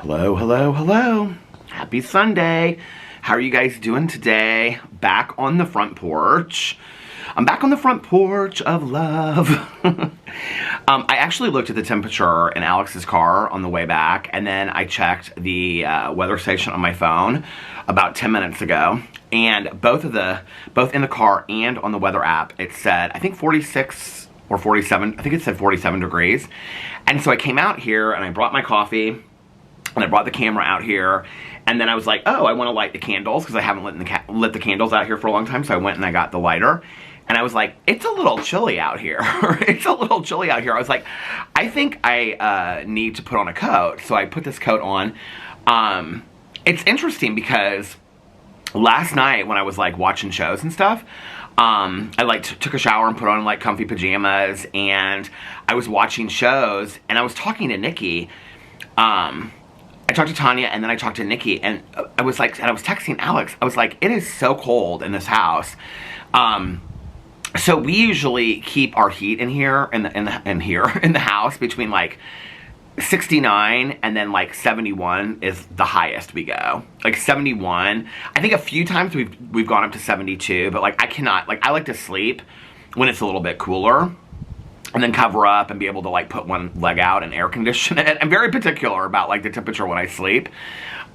Hello, hello, hello. Happy Sunday. How are you guys doing today? Back on the front porch. I'm back on the front porch of love. I actually looked at the temperature in Alex's car on the way back, and then I checked the weather station on my phone about 10 minutes ago. And both in the car and on the weather app, it said, I think 46 or 47, I think it said 47 degrees. And so I came out here and I brought my coffee and I brought the camera out here. And then I was like, oh, I want to light the candles because I haven't lit the candles out here for a long time. So I went and I got the lighter. And I was like, it's a little chilly out here. It's a little chilly out here. I was like, I think I need to put on a coat. So I put this coat on. It's interesting because last night when I was like watching shows and stuff, I like took a shower and put on like comfy pajamas, and I was watching shows and I was talking to Nikki. I talked to Tanya and then I talked to Nikki, and I was texting Alex. I was like, it is so cold in this house. So we usually keep our heat in here in the house between like 69 and then like 71 is the highest we go. Like 71. I think a few times we've gone up to 72, but like I cannot, like I like to sleep when it's a little bit cooler and then cover up and be able to like put one leg out and air condition it. I'm very particular about like the temperature when I sleep.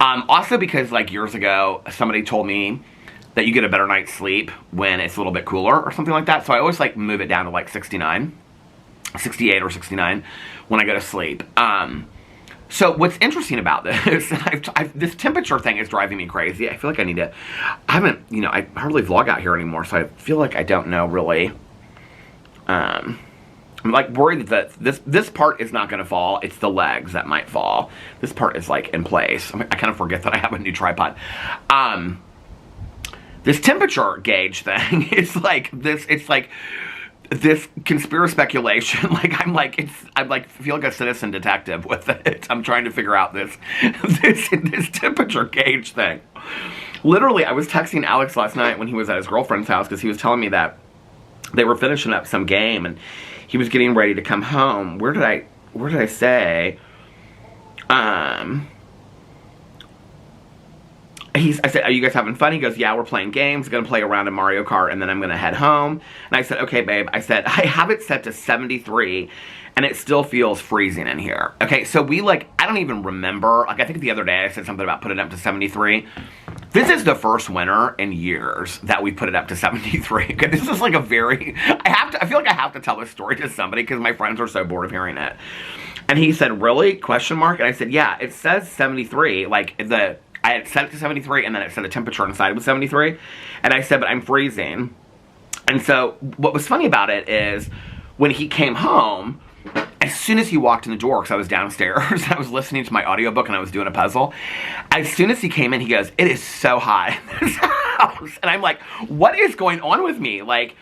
Also because like years ago somebody told me that you get a better night's sleep when it's a little bit cooler or something like that. So I always like move it down to like 69, 68 or 69 when I go to sleep. So what's interesting about this, this temperature thing is driving me crazy. I feel like I hardly vlog out here anymore, so I feel like I don't know really. I'm like worried that this part is not going to fall. It's the legs that might fall. This part is like in place. I kind of forget that I have a new tripod. This temperature gauge thing is like this. It's like this conspiracy speculation. Like I feel like a citizen detective with it. I'm trying to figure out this temperature gauge thing. Literally, I was texting Alex last night when he was at his girlfriend's house because he was telling me that they were finishing up some game and he was getting ready to come home. Where did I say? I said, are you guys having fun? He goes, yeah, we're playing games. Gonna play around in Mario Kart, and then I'm gonna head home. And I said, okay, babe. I said, I have it set to 73, and it still feels freezing in here. Okay, so I don't even remember. Like, I think the other day I said something about putting it up to 73. This is the first winter in years that we put it up to 73. Okay, this is like a very, I feel like I have to tell this story to somebody because my friends are so bored of hearing it. And he said, really? Question mark? And I said, yeah, it says 73. I had set it to 73, and then it said the temperature inside was 73. And I said, but I'm freezing. And so what was funny about it is when he came home, as soon as he walked in the door, because I was downstairs, I was listening to my audiobook and I was doing a puzzle. As soon as he came in, he goes, it is so hot in this house. And I'm like, what is going on with me? Like,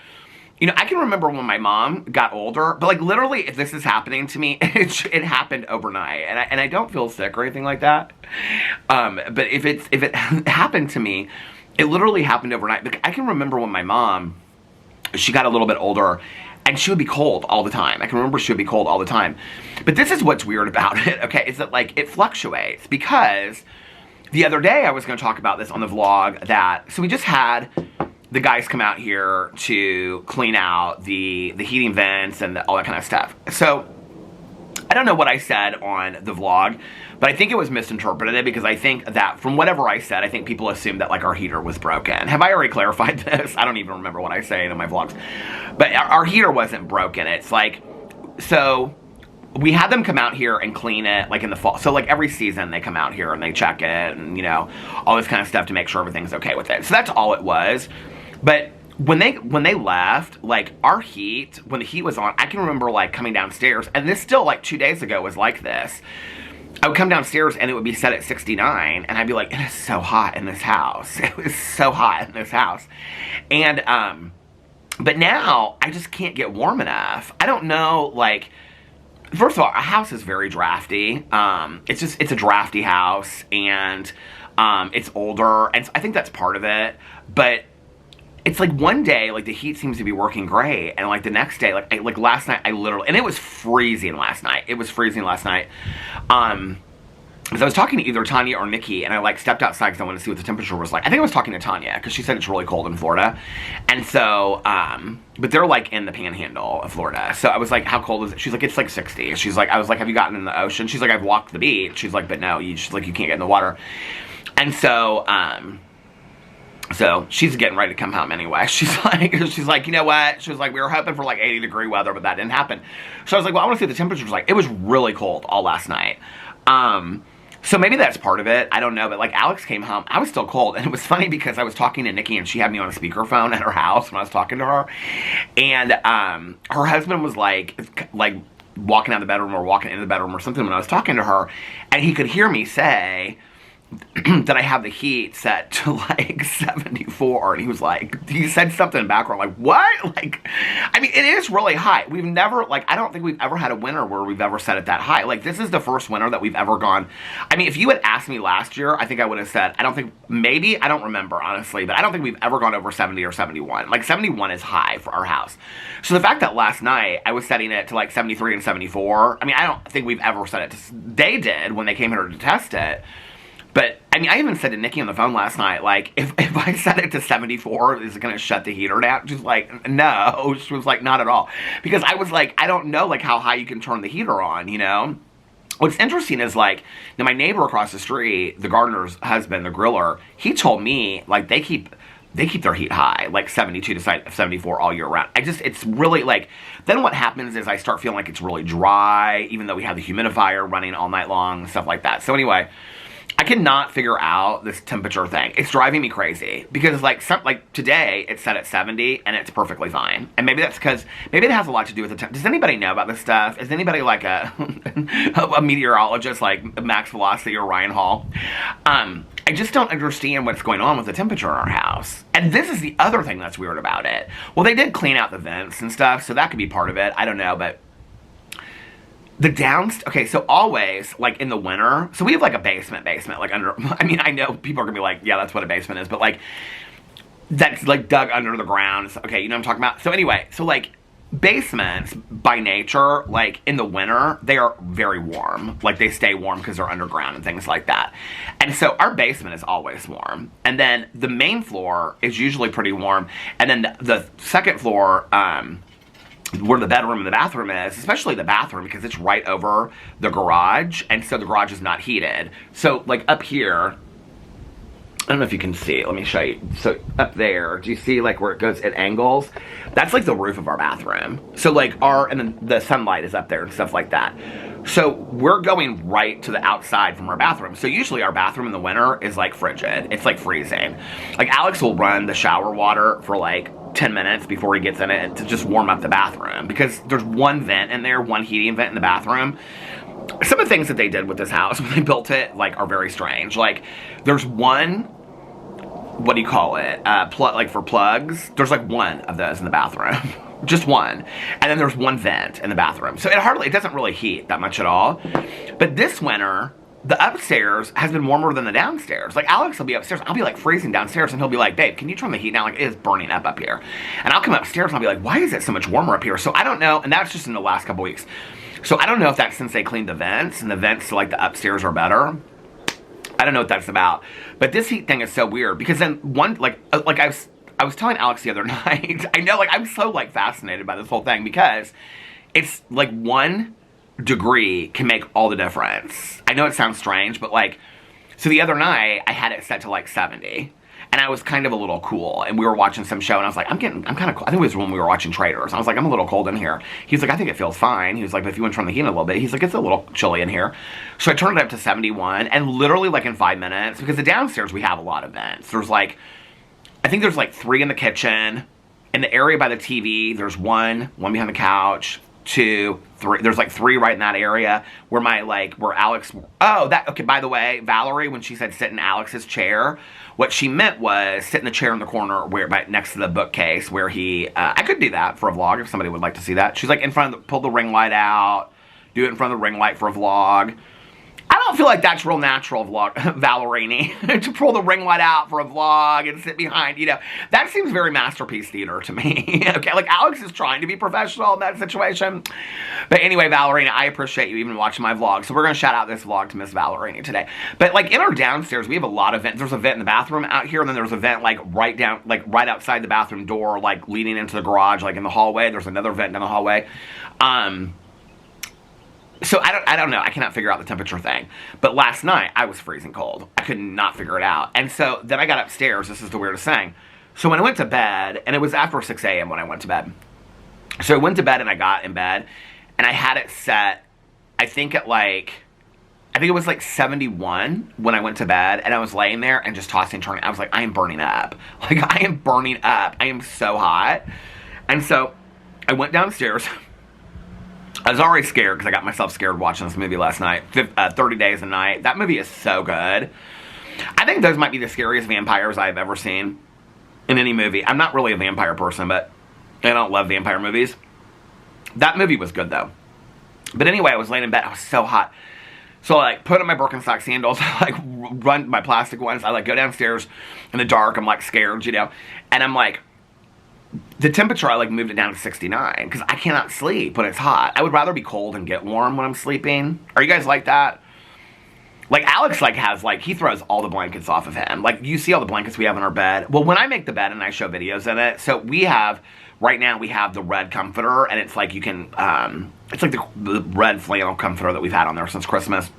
I can remember when my mom got older, but like literally if this is happening to me, it happened overnight. And I don't feel sick or anything like that. But if it happened to me, it literally happened overnight. Like, I can remember when my mom, she got a little bit older and she would be cold all the time. I can remember she would be cold all the time. But this is what's weird about it, okay, is that like it fluctuates because the other day I was going to talk about this on the vlog so we just had the guys come out here to clean out the heating vents and all that kind of stuff. So I don't know what I said on the vlog, but I think it was misinterpreted because I think that from whatever I said, I think people assumed that like our heater was broken. Have I already clarified this? I don't even remember what I say in my vlogs. But our heater wasn't broken. It's like, so we had them come out here and clean it like in the fall. So like every season they come out here and they check it and all this kind of stuff to make sure everything's okay with it. So that's all it was. But when they left, like our heat, when the heat was on, I can remember like coming downstairs, and this still like 2 days ago was like this. I would come downstairs and it would be set at 69, and I'd be like, it is so hot in this house. It was so hot in this house. And, but now I just can't get warm enough. I don't know, like, first of all, our house is very drafty. It's a drafty house, and it's older, and I think that's part of it. But it's like one day, like the heat seems to be working great, and like the next day, like last night, I literally, and it was freezing last night. It was freezing last night. So I was talking to either Tanya or Nikki, and I like stepped outside because I wanted to see what the temperature was like. I think I was talking to Tanya because she said it's really cold in Florida, and so but they're like in the panhandle of Florida. So I was like, how cold is it? She's like, it's like 60. She's like, I was like, have you gotten in the ocean? She's like, I've walked the beach. She's like, but no, she's like, you can't get in the water. And so so she's getting ready to come home anyway. She's like, you know what? She was like, we were hoping for like 80-degree weather, but that didn't happen. So I was like, well, I want to see what the temperature was like. It was really cold all last night. So maybe that's part of it. I don't know. But like Alex came home. I was still cold. And it was funny because I was talking to Nikki and she had me on a speakerphone at her house when I was talking to her. And her husband was like walking out of the bedroom or walking into the bedroom or something when I was talking to her. And he could hear me say that I have the heat set to like 74, and he was like, he said something in the background, like, what? Like, I mean, it is really high. We've never, like, I don't think we've ever had a winter where we've ever set it that high. Like, this is the first winter that we've ever gone. I mean, if you had asked me last year, I think I would have said, I don't think, maybe, I don't remember, honestly, but I don't think we've ever gone over 70 or 71. Like, 71 is high for our house. So the fact that last night I was setting it to like 73 and 74, I mean, I don't think we've ever set it to, they did when they came here to test it. But, I mean, I even said to Nikki on the phone last night, like, if I set it to 74, is it going to shut the heater down? She's like, no. She was like, not at all. Because I was like, I don't know, like, how high you can turn the heater on, you know? What's interesting is, like, now my neighbor across the street, the gardener's husband, the griller, he told me, like, they keep their heat high, like 72 to 74 all year round. It's really, like, then what happens is I start feeling like it's really dry, even though we have the humidifier running all night long and stuff like that. So anyway, I cannot figure out this temperature thing. It's driving me crazy because like today it's set at 70 and it's perfectly fine. And maybe that's because maybe it has a lot to do with the Does anybody know about this stuff? Is anybody like a meteorologist like Max Velocity or Ryan Hall? I just don't understand what's going on with the temperature in our house. And this is the other thing that's weird about it. Well, they did clean out the vents and stuff, so that could be part of it. I don't know, but the okay, so always, like, in the winter, so we have, like, a basement, like, under, I mean, I know people are gonna be like, yeah, that's what a basement is, but, like, that's, like, dug under the ground, so, okay, you know what I'm talking about? So, anyway, so, like, basements, by nature, like, in the winter, they are very warm, like, they stay warm because they're underground and things like that, and so our basement is always warm, and then the main floor is usually pretty warm, and then the second floor, where the bedroom and the bathroom is, especially the bathroom, because it's right over the garage, and so the garage is not heated. So, like, up here, I don't know if you can see, let me show you. So, up there, do you see, like, where it goes at angles? That's, like, the roof of our bathroom. So, like, and then the sunlight is up there and stuff like that. So, we're going right to the outside from our bathroom. So, usually our bathroom in the winter is, like, frigid. It's, like, freezing. Like, Alex will run the shower water for, like, 10 minutes before he gets in it to just warm up the bathroom because there's one vent in there, one heating vent in the bathroom. Some of the things that they did with this house when they built it, like, are very strange. Like, there's one, what do you call it, like for plugs, there's like one of those in the bathroom. Just one. And then there's one vent in the bathroom. So it doesn't really heat that much at all. But this winter, the upstairs has been warmer than the downstairs. Like, Alex will be upstairs. I'll be, like, freezing downstairs, and he'll be like, babe, can you turn the heat down? Like, it is burning up here. And I'll come upstairs, and I'll be like, why is it so much warmer up here? So I don't know, and that's just in the last couple weeks. So I don't know if that's since they cleaned the vents, and the vents to, like, the upstairs are better. I don't know what that's about. But this heat thing is so weird, because then I was telling Alex the other night, I know, like, I'm so, like, fascinated by this whole thing, because it's, like, 1 degree can make all the difference. I know it sounds strange, but, like, so the other night, I had it set to, like, 70, and I was kind of a little cool, and we were watching some show, and I was like, I'm kind of cool. I think it was when we were watching Traders. I was like, I'm a little cold in here. He's like, I think it feels fine. He was like, but if you want to turn the heat a little bit, he's like, it's a little chilly in here. So I turned it up to 71, and literally, like, in 5 minutes, because the downstairs, we have a lot of vents. There's, like, I think there's, like, 3 in the kitchen. In the area by the TV, there's one behind the couch, 2, 3, there's like 3 right in that area where where Alex, okay, by the way, Valerie, when she said sit in Alex's chair, what she meant was sit in the chair in the corner next to the bookcase where he, I could do that for a vlog if somebody would like to see that. She's like pull the ring light out, do it in front of the ring light for a vlog. I don't feel like that's real natural, Valerini, to pull the ring light out for a vlog and sit behind, that seems very masterpiece theater to me. Okay, like Alex is trying to be professional in that situation. But anyway, Valerini, I appreciate you even watching my vlog. So we're going to shout out this vlog to Miss Valerini today. But like in our downstairs, we have a lot of vents. There's a vent in the bathroom out here, and then there's a vent like right outside the bathroom door, like leading into the garage, like in the hallway. There's another vent down the hallway. So I don't know. I cannot figure out the temperature thing. But last night, I was freezing cold. I could not figure it out. And so then I got upstairs. This is the weirdest thing. So when I went to bed, and it was after 6 a.m. when I went to bed. So I went to bed and I got in bed, and I had it set, I think it was like 71 when I went to bed, and I was laying there and just tossing and turning. I was like, I am burning up. Like, I am burning up. I am so hot. And so I went downstairs. I was already scared because I got myself scared watching this movie last night, 30 Days a Night. That movie is so good. I think those might be the scariest vampires I've ever seen in any movie. I'm not really a vampire person, but I don't love vampire movies. That movie was good, though. But anyway, I was laying in bed. I was so hot. So I put on my Birkenstock sandals, I run my plastic ones. I go downstairs in the dark. I'm scared, and I'm the temperature, I moved it down to 69 because I cannot sleep when it's hot. I would rather be cold and get warm when I'm sleeping. Are you guys like that? Alex has he throws all the blankets off of him. You see all the blankets we have in our bed. Well, when I make the bed and I show videos in it, so right now we have the red comforter, and it's you can, it's the red flannel comforter that we've had on there since Christmas.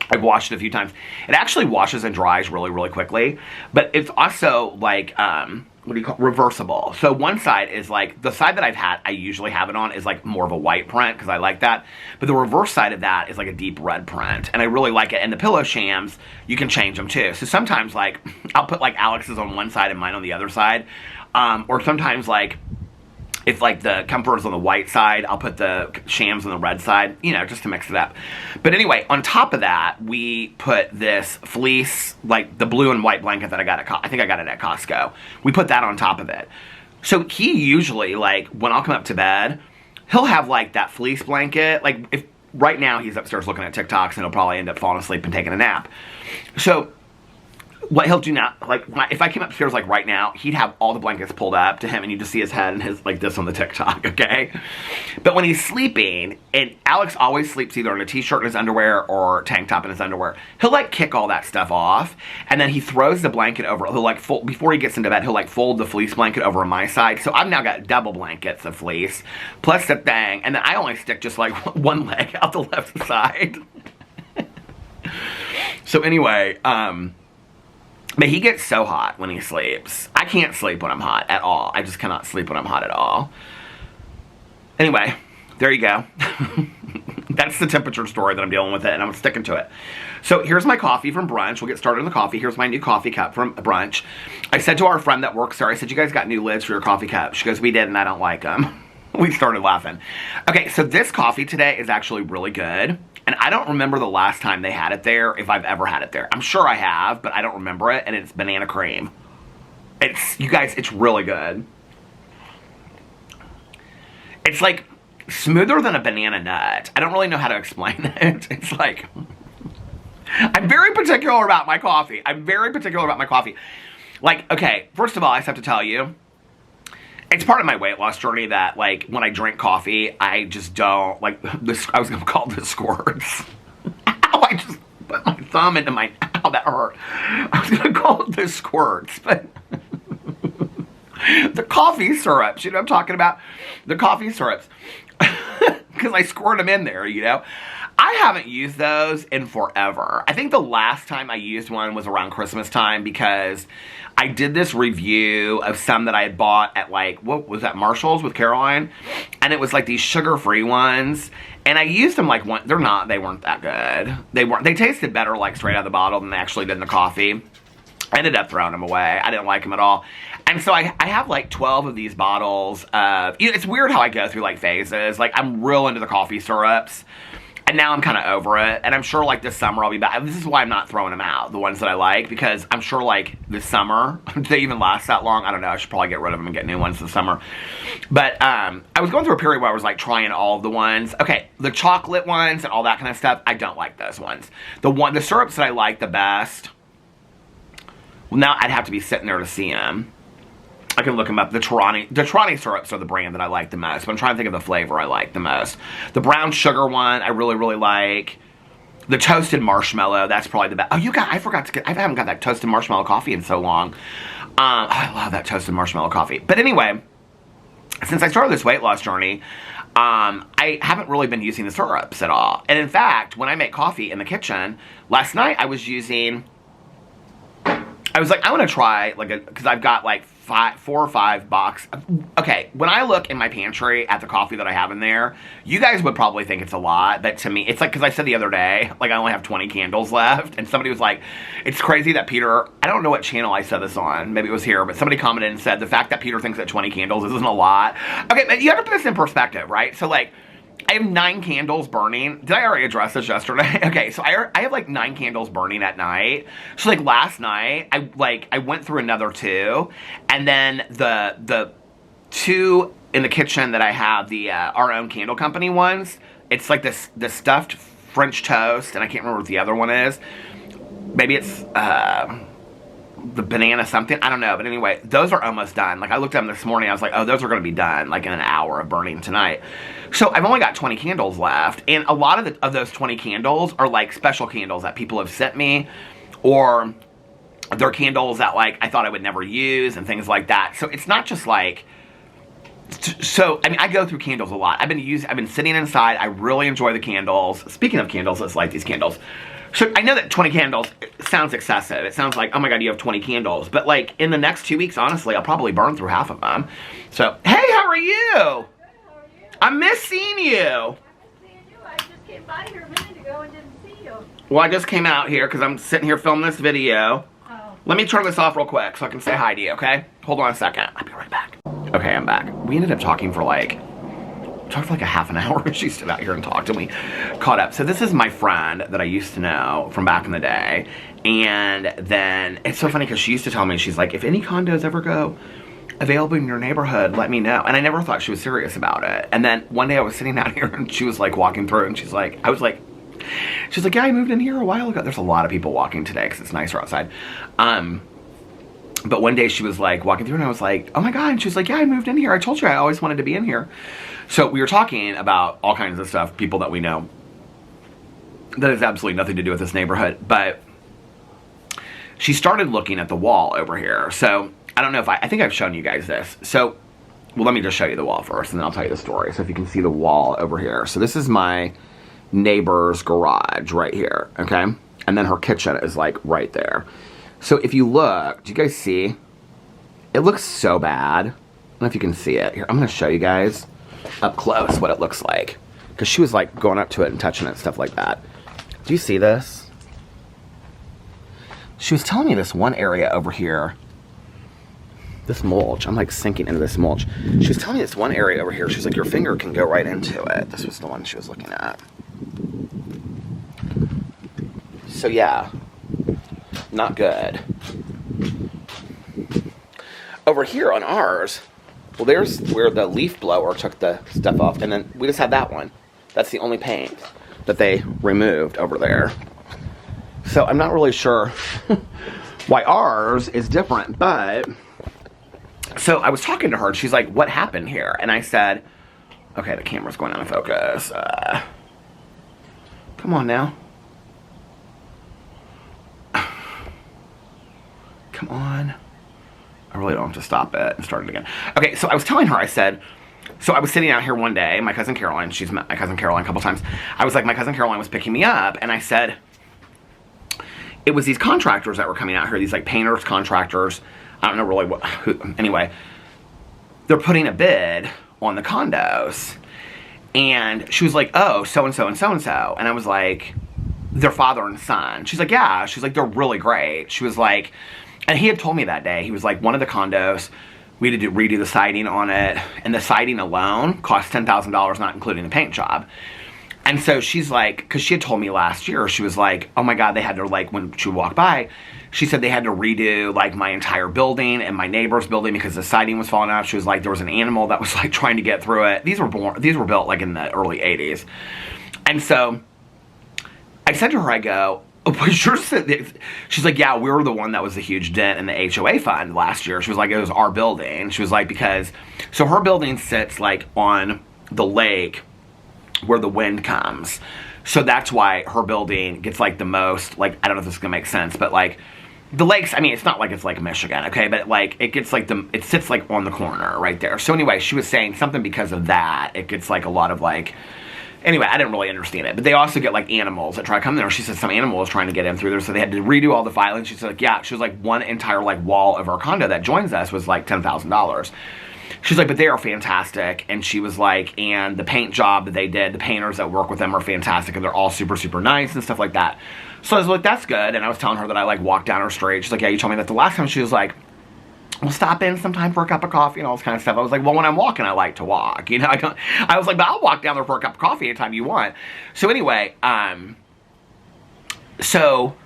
I've washed it a few times. It actually washes and dries really, really quickly, but it's also what do you call it? Reversible. So one side is the side that I usually have it on is more of a white print because I like that. But the reverse side of that is a deep red print. And I really like it. And the pillow shams, you can change them too. So sometimes I'll put Alex's on one side and mine on the other side. Or sometimes if the comforter's on the white side, I'll put the shams on the red side, just to mix it up. But anyway, on top of that, we put this fleece, the blue and white blanket that I got I think I got it at Costco. We put that on top of it. So he usually, when I'll come up to bed, he'll have that fleece blanket. If right now he's upstairs looking at TikToks, and he'll probably end up falling asleep and taking a nap. So what he'll do now, if I came upstairs right now, he'd have all the blankets pulled up to him, and you just see his head and his this on the TikTok, okay? But when he's sleeping, and Alex always sleeps either in a t-shirt in his underwear or tank top in his underwear, he'll kick all that stuff off, and then he throws the blanket over. He'll fold, before he gets into bed, he'll fold the fleece blanket over on my side. So I've now got double blankets of fleece plus the thing, and then I only stick just one leg out the left side. So anyway, but he gets so hot when he sleeps. I can't sleep when I'm hot at all. I just cannot sleep when I'm hot at all. Anyway, there you go. That's the temperature story that I'm dealing with it, and I'm sticking to it. So here's my coffee from brunch. We'll get started on the coffee. Here's my new coffee cup from brunch. I said to our friend that works there, I said, you guys got new lids for your coffee cup? She goes, we did, and I don't like them. We started laughing. Okay, so this coffee today is actually really good. And I don't remember the last time they had it there, if I've ever had it there. I'm sure I have, but I don't remember it, and it's banana cream. You guys, it's really good. It's smoother than a banana nut. I don't really know how to explain it. It's I'm very particular about my coffee. Okay, first of all, I just have to tell you, it's part of my weight loss journey that, when I drink coffee, I just don't, this, I was going to call this squirts. Ow, I just put my thumb into my, ow, that hurt. I was going to call it the squirts, but the coffee syrups, you know what I'm talking about? The coffee syrups. Because I squirt them in there, I haven't used those in forever. I think the last time I used one was around Christmas time because I did this review of some that I had bought at what was that, Marshall's with Caroline? And it was these sugar-free ones. And I used them they weren't that good. They tasted better straight out of the bottle than they actually did in the coffee. I ended up throwing them away. I didn't like them at all. And so I have 12 of these bottles of, it's weird how I go through phases. I'm real into the coffee syrups. And And now I'm kind of over it. And I'm sure, like, this summer I'll be back. This is why I'm not throwing them out, the ones that I like. Because I'm sure, like, this summer, do they even last that long? I don't know. I should probably get rid of them and get new ones this summer. But I was going through a period where I was, like, trying all of the ones. Okay, the chocolate ones and all that kind of stuff, I don't like those ones. The syrups that I like the best, well, now I'd have to be sitting there to see them. I can look them up. The Trani syrups are the brand that I like the most. But I'm trying to think of the flavor I like the most. The brown sugar one, I really, really like. The toasted marshmallow, that's probably the best. Oh, I haven't got that toasted marshmallow coffee in so long. I love that toasted marshmallow coffee. But anyway, since I started this weight loss journey, I haven't really been using the syrups at all. And in fact, when I make coffee in the kitchen, last night I was like, I want to try, like, because I've got, like, 4 or 5 boxes. Okay, when I look in my pantry at the coffee that I have in there, you guys would probably think it's a lot, but to me, it's like, because I said the other day, like, I only have 20 candles left, and somebody was like, it's crazy that Peter, I don't know what channel I said this on, maybe it was here, but somebody commented and said, the fact that Peter thinks that 20 candles isn't a lot. Okay, but you have to put this in perspective, right? So, like, I have 9 candles burning. Did I already address this yesterday? Okay, so I have like 9 candles burning at night. So like last night, I went through another 2, and then the 2 in the kitchen that I have, the our own candle company ones. It's like the stuffed French toast, and I can't remember what the other one is. Maybe it's the banana something. I don't know, but anyway, those are almost done. Like I looked at them this morning, I was like, oh, those are going to be done like in an hour of burning tonight. So I've only got 20 candles left, and a lot of those 20 candles are like special candles that people have sent me, or they're candles that like I thought I would never use and things like that. So it's not just like, so I mean, I go through candles a lot. I've been sitting inside. I really enjoy the candles. Speaking of candles, let's light these candles. So I know that 20 candles sounds excessive. It sounds like, oh my God, you have 20 candles. But like in the next 2 weeks, honestly, I'll probably burn through half of them. So, hey, how are you? I miss seeing you. I miss seeing you. I just came by here a minute ago and didn't see you. Well, I just came out here because I'm sitting here filming this video. Oh. Let me turn this off real quick so I can say hi to you, okay? Hold on a second. I'll be right back. Okay, I'm back. We ended up talking for like a half an hour. She stood out here and talked and we caught up. So this is my friend that I used to know from back in the day. And then it's so funny because she used to tell me, she's like, if any condos ever go available in your neighborhood, let me know. And I never thought she was serious about it. And then one day I was sitting out here and she was like walking through and she's like, yeah, I moved in here a while ago. There's a lot of people walking today because it's nicer outside. But one day she was like walking through and I was like, oh my God. And she was like, yeah, I moved in here. I told you I always wanted to be in here. So we were talking about all kinds of stuff, people that we know. That has absolutely nothing to do with this neighborhood. But she started looking at the wall over here. So I don't know if I think I've shown you guys this. So, well, let me just show you the wall first and then I'll tell you the story. So if you can see the wall over here. So this is my neighbor's garage right here, okay? And then her kitchen is like right there. So if you look, do you guys see? It looks so bad. I don't know if you can see it. Here, I'm gonna show you guys up close what it looks like. Because she was like going up to it and touching it, stuff like that. Do you see this? She was telling me this one area over here, this mulch, I'm like sinking into this mulch. She was telling me this one area over here, she's like, your finger can go right into it. This was the one she was looking at. So yeah, not good. Over here on ours, well, there's where the leaf blower took the stuff off, and then we just had that one. That's the only paint that they removed over there. So I'm not really sure why ours is different, but so I was talking to her and she's like, what happened here? And I said, okay, the camera's going out of focus. Come on now. Come on. I really don't have to stop it and start it again. Okay, so I was telling her, I said, so I was sitting out here one day, my cousin Caroline, she's met my cousin Caroline a couple times. I was like, my cousin Caroline was picking me up and I said, it was these contractors that were coming out here, these like painters, contractors, I don't know really anyway, they're putting a bid on the condos. And she was like, oh, so-and-so and so-and-so. And I was like, their father and son. She's like, yeah. She's like, they're really great. She was like, and he had told me that day, he was like, one of the condos, we had to redo the siding on it. And the siding alone cost $10,000, not including the paint job. And so she's like, because she had told me last year, she was like, oh my God, they had to, like, when she walked by, she said they had to redo, like, my entire building and my neighbor's building because the siding was falling out. She was like, there was an animal that was, like, trying to get through it. These were built, like, in the early 80s. And so I said to her, I go, she's like, yeah, we were the one that was a huge dent in the HOA fund last year. She was like, it was our building. She was like, because, so her building sits, like, on the lake where the wind comes. So that's why her building gets, like, the most, like, I don't know if this is gonna make sense, but, like, the lakes, I mean, it's not like it's like Michigan, okay, but, like, it gets, like, it sits, like, on the corner right there. So anyway, she was saying something because of that. It gets, like, a lot of, like, anyway, I didn't really understand it, but they also get, like, animals that try to come there. She said some animal was trying to get in through there, so they had to redo all the filing. She said, like, yeah, she was like, one entire, like, wall of our condo that joins us was, like, $10,000. She's like, but they are fantastic. And she was like, and the paint job that they did, the painters that work with them are fantastic, and they're all super, super nice and stuff like that. So I was like, that's good. And I was telling her that I, like, walked down her street. She's like, yeah, you told me that the last time. She was like, we'll stop in sometime for a cup of coffee and all this kind of stuff. I was like, well, when I'm walking, I like to walk. You know, I was like, but I'll walk down there for a cup of coffee anytime you want. So anyway, so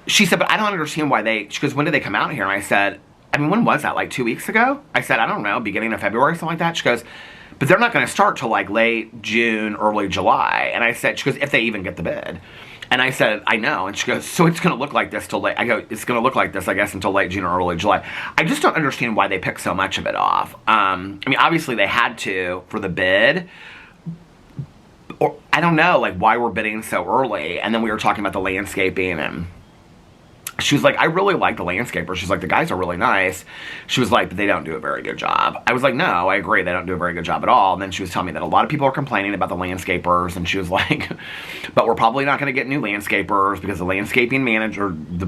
she said, but I don't understand why she goes, when did they come out here? And I said, I mean, when was that? Like 2 weeks ago? I said, I don't know, beginning of February, something like that. She goes, but they're not going to start till, like, late June, early July. And I said, she goes, if they even get the bid. And I said, I know. And she goes, so it's going to look like this till late. I go, it's going to look like this, I guess, until late June or early July. I just don't understand why they pick so much of it off. I mean, obviously they had to for the bid. Or I don't know, like, why we're bidding so early. And then we were talking about the landscaping, and she was like, I really like the landscaper. She's like, the guys are really nice. She was like, but they don't do a very good job. I was like, no, I agree. They don't do a very good job at all. And then she was telling me that a lot of people are complaining about the landscapers. And she was like, but we're probably not going to get new landscapers because the landscaping manager, the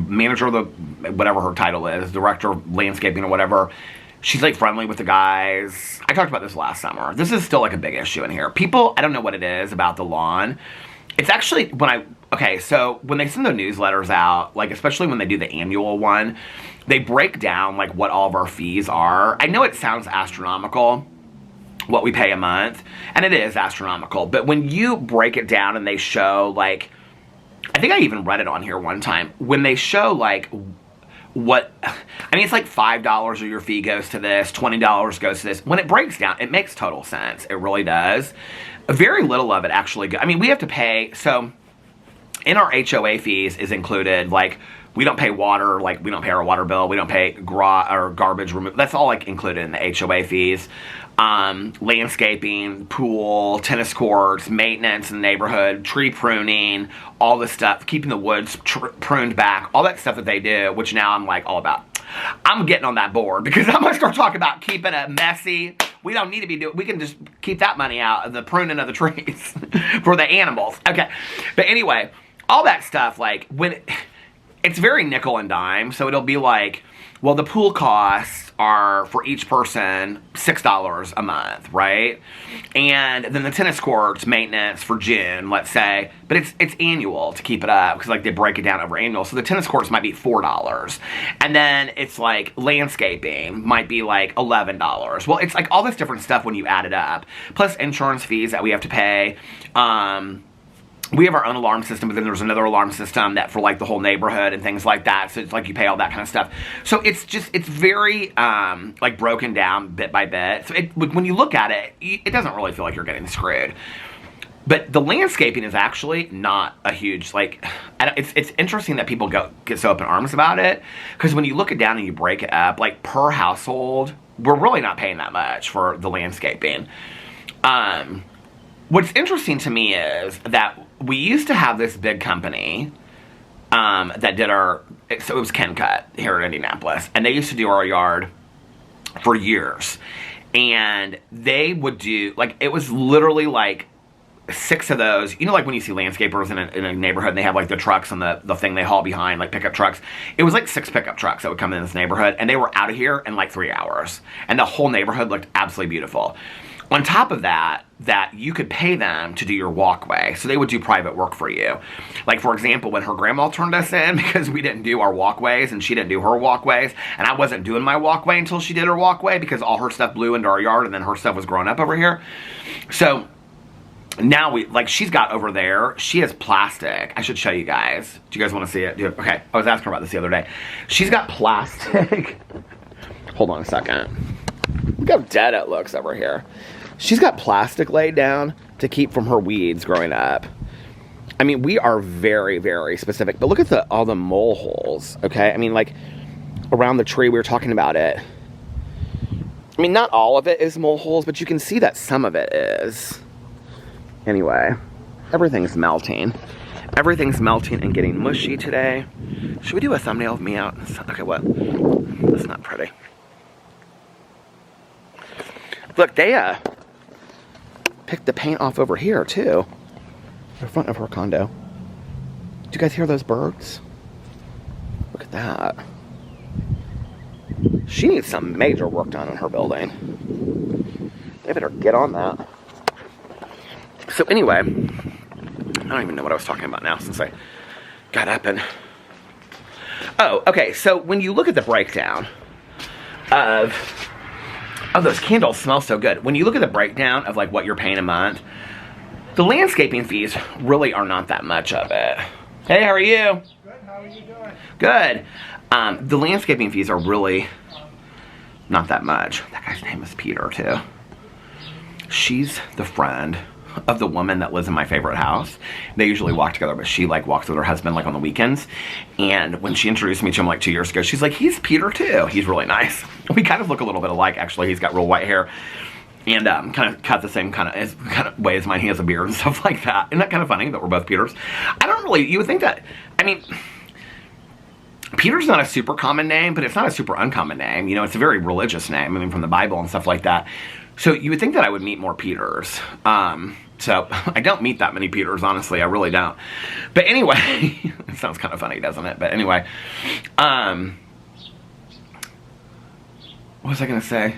whatever her title is, director of landscaping or whatever, she's, like, friendly with the guys. I talked about this last summer. This is still, like, a big issue in here. People, I don't know what it is about the lawn. It's actually, okay, so when they send the newsletters out, like, especially when they do the annual one, they break down, like, what all of our fees are. I know it sounds astronomical, what we pay a month, and it is astronomical, but when you break it down and they show, like, I think I even read it on here one time, when they show, like, what, I mean, it's like $5 of your fee goes to this, $20 goes to this. When it breaks down, it makes total sense. It really does. Very little of it actually, I mean, we have to pay, so in our HOA fees is included, like, we don't pay water, like, we don't pay our water bill, we don't pay garbage removal, that's all, like, included in the HOA fees. Landscaping, pool, tennis courts, maintenance in the neighborhood, tree pruning, all this stuff, keeping the woods pruned back, all that stuff that they do, which now I'm, like, all about. I'm getting on that board because I'm going to start talking about keeping it messy. We don't need to be doing, we can just keep that money out of the pruning of the trees for the animals. Okay. But anyway, all that stuff, like, it's very nickel and dime, so it'll be like, well, the pool costs are, for each person, $6 a month, right? And then the tennis courts maintenance for June, let's say, but it's annual to keep it up, because, like, they break it down over annual. So the tennis courts might be $4. And then it's, like, landscaping might be, like, $11. Well, it's, like, all this different stuff when you add it up. Plus insurance fees that we have to pay. We have our own alarm system, but then there's another alarm system that for, like, the whole neighborhood and things like that. So it's like you pay all that kind of stuff. So it's very, like, broken down bit by bit. So when you look at it, it doesn't really feel like you're getting screwed. But the landscaping is actually not a huge, like, it's interesting that people get so up in arms about it. Because when you look it down and you break it up, like, per household, we're really not paying that much for the landscaping. What's interesting to me is that we used to have this big company that did so it was Ken Cut here in Indianapolis, and they used to do our yard for years. And they would do, like, it was literally, like, 6 of those, you know, like when you see landscapers in a neighborhood and they have, like, the trucks and the thing they haul behind, like pickup trucks. It was like 6 pickup trucks that would come in this neighborhood, and they were out of here in, like, 3 hours. And the whole neighborhood looked absolutely beautiful. On top of that you could pay them to do your walkway. So they would do private work for you. Like, for example, when her grandma turned us in because we didn't do our walkways and she didn't do her walkways, and I wasn't doing my walkway until she did her walkway because all her stuff blew into our yard and then her stuff was growing up over here. So now she's got over there, she has plastic. I should show you guys. Do you guys want to see it? Okay, I was asking her about this the other day. She's got plastic. Hold on a second. Look how dead it looks over here. She's got plastic laid down to keep from her weeds growing up. I mean, we are very, very specific. But look at all the mole holes, okay? I mean, like, around the tree, we were talking about it. I mean, not all of it is mole holes, but you can see that some of it is. Anyway, everything's melting. Everything's melting and getting mushy today. Should we do a thumbnail of me out? Okay, what? That's not pretty. Look, they picked the paint off over here, too. The front of her condo. Do you guys hear those birds? Look at that. She needs some major work done on her building. They better get on that. So anyway, I don't even know what I was talking about now since I got up and... Oh, okay, so when you look at the breakdown of... Oh, those candles smell so good. When you look at the breakdown of like what you're paying a month, the landscaping fees really are not that much of it. Hey, how are you? Good, how are you doing? Good. The landscaping fees are really not that much. That guy's name is Peter, too. She's the friend of the woman that lives in my favorite house. They usually walk together, but she like walks with her husband like on the weekends. And when she introduced me to him like 2 years ago, she's like, he's Peter too. He's really nice. We kind of look a little bit alike, actually. He's got real white hair and kind of cut the same kind of way as mine. He has a beard and stuff like that. Isn't that kind of funny that we're both Peters? I don't really, you would think that, I mean, Peter's not a super common name, but it's not a super uncommon name. You know, it's a very religious name, I mean, from the Bible and stuff like that. So you would think that I would meet more Peters. So I don't meet that many Peters, honestly. I really don't. But anyway, it sounds kind of funny, doesn't it? But anyway, what was I going to say?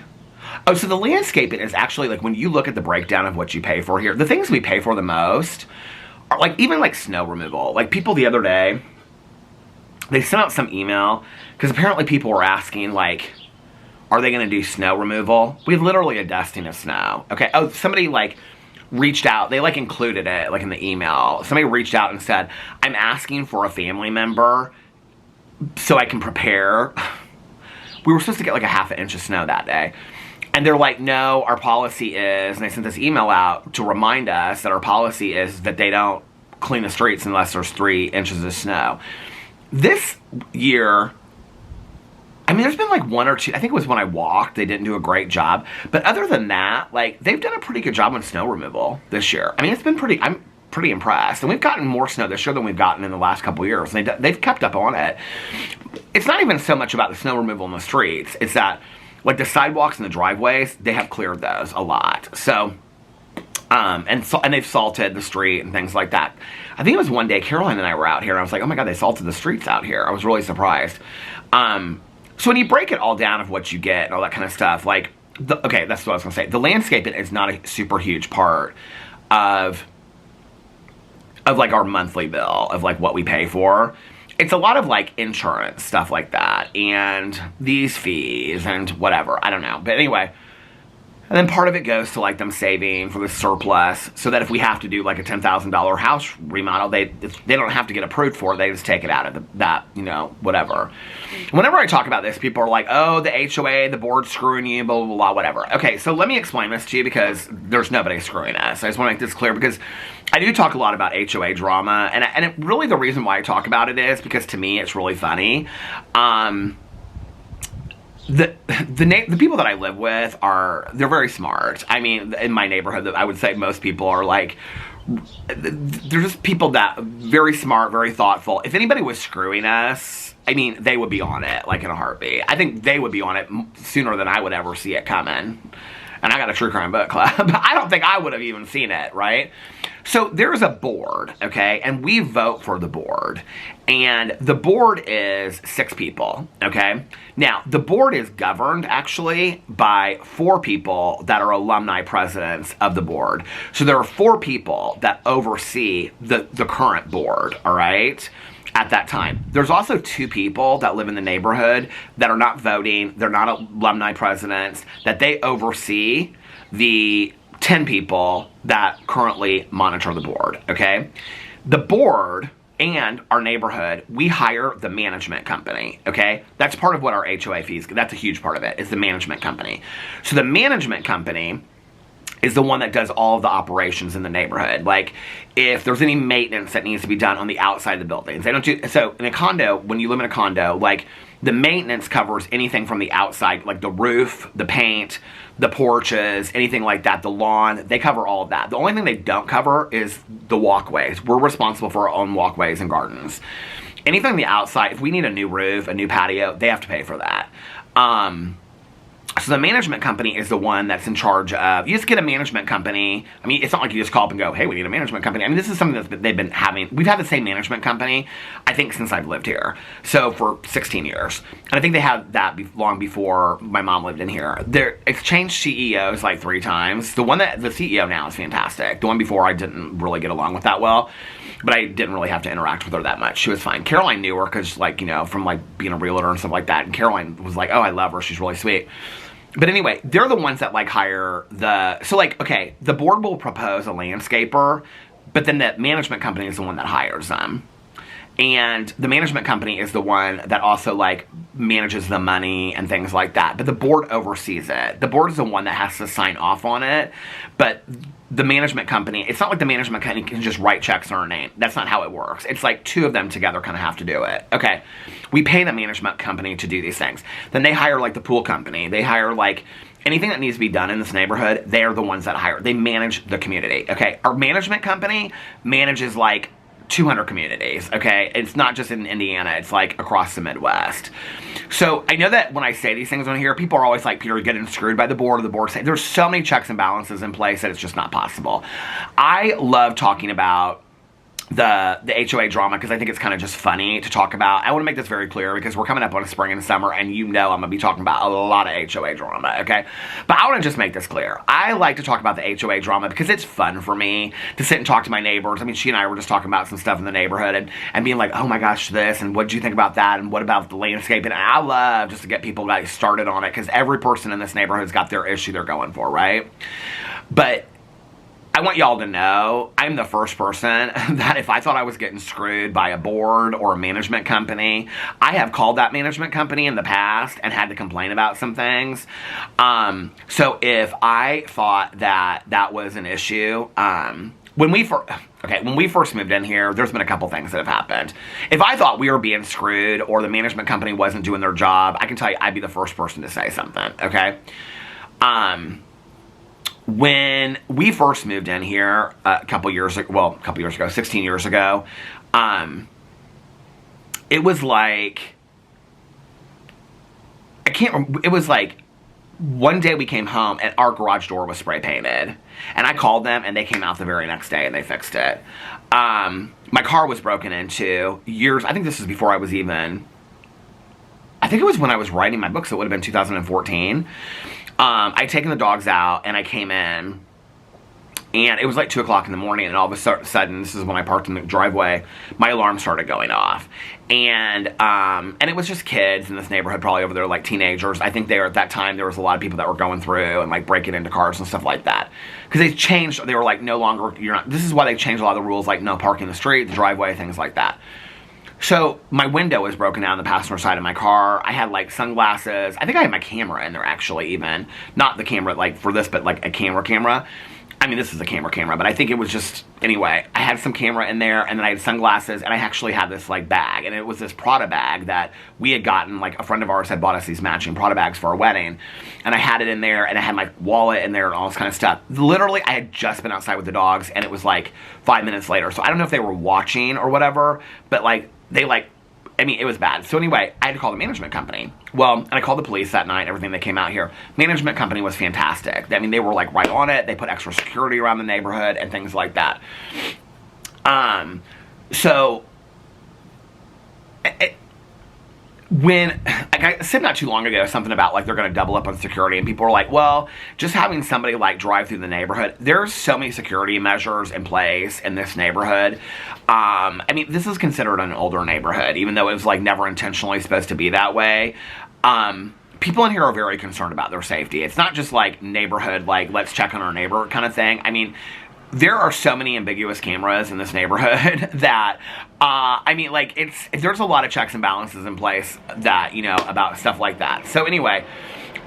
Oh, so the landscaping is actually, like, when you look at the breakdown of what you pay for here, the things we pay for the most are, like, even, like, snow removal. Like, people the other day, they sent out some email, because apparently people were asking, like, are they going to do snow removal? We have literally a dusting of snow. Okay, oh, somebody, like, reached out. They, like, included it, like, in the email. Somebody reached out and said, I'm asking for a family member so I can prepare. We were supposed to get, like, a half an inch of snow that day. And they're like, no, our policy is, and they sent this email out to remind us that our policy is that they don't clean the streets unless there's 3 inches of snow. This year, I mean, there's been like 1 or 2, I think it was when I walked, they didn't do a great job. But other than that, like, they've done a pretty good job on snow removal this year. I mean, it's been I'm pretty impressed. And we've gotten more snow this year than we've gotten in the last couple years. They've kept up on it. It's not even so much about the snow removal in the streets. It's that, like, the sidewalks and the driveways, they have cleared those a lot. So, and they've salted the street and things like that. I think it was one day, Caroline and I were out here, and I was like, oh my God, they salted the streets out here. I was really surprised. So when you break it all down of what you get and all that kind of stuff, like, okay, that's what I was going to say. The landscaping is not a super huge part of like our monthly bill, of like what we pay for. It's a lot of like insurance, stuff like that, and these fees and whatever. I don't know. But anyway, and then part of it goes to like them saving for the surplus so that if we have to do like a $10,000 house remodel, they don't have to get approved for it. They just take it out of that, you know, whatever. Whenever I talk about this, people are like, oh, the HOA, the board's screwing you, blah, blah, blah, whatever. Okay, so let me explain this to you because there's nobody screwing us. I just want to make this clear because I do talk a lot about HOA drama, and really the reason why I talk about it is because to me it's really funny. The people that I live with they're very smart. I mean, in my neighborhood, I would say most people are like, they're just people that very smart, very thoughtful. If anybody was screwing us, I mean, they would be on it like in a heartbeat. I think they would be on it sooner than I would ever see it coming. And I got a true crime book club. I don't think I would have even seen it, right? So there's a board, okay? And we vote for the board. And the board is 6 people, okay? Now, the board is governed, actually, by 4 people that are alumni presidents of the board. So there are 4 people that oversee the current board, all right? At that time. There's also 2 people that live in the neighborhood that are not voting, they're not alumni presidents, that they oversee the 10 people that currently monitor the board, okay? The board and our neighborhood, we hire the management company, okay? That's part of what our HOA fees, that's a huge part of it, is the management company. So the management company is the one that does all of the operations in the neighborhood. Like, if there's any maintenance that needs to be done on the outside of the buildings. They don't do, so in a condo, when you live in a condo, like, the maintenance covers anything from the outside, like the roof, the paint, the porches, anything like that, the lawn. They cover all of that. The only thing they don't cover is the walkways. We're responsible for our own walkways and gardens. Anything on the outside, if we need a new roof, a new patio, they have to pay for that. So the management company is the one that's in charge of, you just get a management company. I mean, it's not like you just call up and go, hey, we need a management company. I mean, this is something that they've been having. We've had the same management company, I think, since I've lived here. So for 16 years. And I think they had that long before my mom lived in here. It's changed CEOs like 3 times. The CEO now is fantastic. The one before I didn't really get along with that well. But I didn't really have to interact with her that much. She was fine. Caroline knew her because, like, you know, from, like, being a realtor and stuff like that. And Caroline was like, oh, I love her. She's really sweet. But anyway, they're the ones that, like, hire so, like, okay, the board will propose a landscaper, but then the management company is the one that hires them. And the management company is the one that also, like, manages the money and things like that. But the board oversees it. The board is the one that has to sign off on it. But the management company, it's not like the management company can just write checks in our name. That's not how it works. It's like 2 of them together kind of have to do it. Okay, we pay the management company to do these things. Then they hire, like, the pool company. They hire, like, anything that needs to be done in this neighborhood, they're the ones that hire. They manage the community, okay? Our management company manages, like, 200 communities, okay? It's not just in Indiana, it's like across the Midwest. So I know that when I say these things on here, people are always like, Peter, you're getting screwed by the board, or the board saying, there's so many checks and balances in place that it's just not possible. I love talking about the HOA drama because I think it's kind of just funny to talk about. I want to make this very clear because we're coming up on spring and summer, and you know I'm going to be talking about a lot of HOA drama, okay? But I want to just make this clear. I like to talk about the HOA drama because it's fun for me to sit and talk to my neighbors. I mean, she and I were just talking about some stuff in the neighborhood and being like, oh my gosh, this, and what did you think about that, and what about the landscaping? And I love just to get people guys started on it because every person in this neighborhood's got their issue they're going for, right? But I want y'all to know, I'm the first person that if I thought I was getting screwed by a board or a management company, I have called that management company in the past and had to complain about some things. So if I thought that that was an issue, when we first moved in here, there's been a couple things that have happened. If I thought we were being screwed or the management company wasn't doing their job, I can tell you I'd be the first person to say something, okay? When we first moved in here a couple years ago, 16 years ago, it was like, it was like one day we came home and our garage door was spray painted. And I called them and they came out the very next day and they fixed it. My car was broken into I think this is before I was even, I think it was when I was writing my book, so it would have been 2014. I'd taken the dogs out, and I came in, and it was like 2 o'clock in the morning, and all of a sudden, this is when I parked in the driveway, my alarm started going off. And it was just kids in this neighborhood, probably over there, like teenagers. I think at that time, there was a lot of people that were going through and, like, breaking into cars and stuff like that. Because they were like, no longer, this is why they changed a lot of the rules, like no parking in the street, the driveway, things like that. So my window was broken out on the passenger side of my car. I had, like, sunglasses. I think I had my camera in there, actually, even. Not the camera, like, for this, but, like, a camera. I mean, this is a camera, but I think it was just, anyway, I had some camera in there, and then I had sunglasses, and I actually had this, like, bag. And it was this Prada bag that we had gotten, like, a friend of ours had bought us these matching Prada bags for our wedding. And I had it in there, and I had my wallet in there and all this kind of stuff. Literally, I had just been outside with the dogs, and it was, like, 5 minutes later. So I don't know if they were watching or whatever, but, like, it was bad. So anyway, I had to call the management company. Well, and I called the police that night, everything that came out here. Management company was fantastic. I mean, they were, like, right on it. They put extra security around the neighborhood and things like that. When, like, I said not too long ago something about, like, they're going to double up on security, and people were like, well, just having somebody, like, drive through the neighborhood, there's so many security measures in place in this neighborhood. I mean, this is considered an older neighborhood, even though it was, like, never intentionally supposed to be that way. people in here are very concerned about their safety. It's not just like neighborhood, like let's check on our neighbor kind of thing. I mean, there are so many ambiguous cameras in this neighborhood that, I mean, like, there's a lot of checks and balances in place that, you know, about stuff like that. So anyway,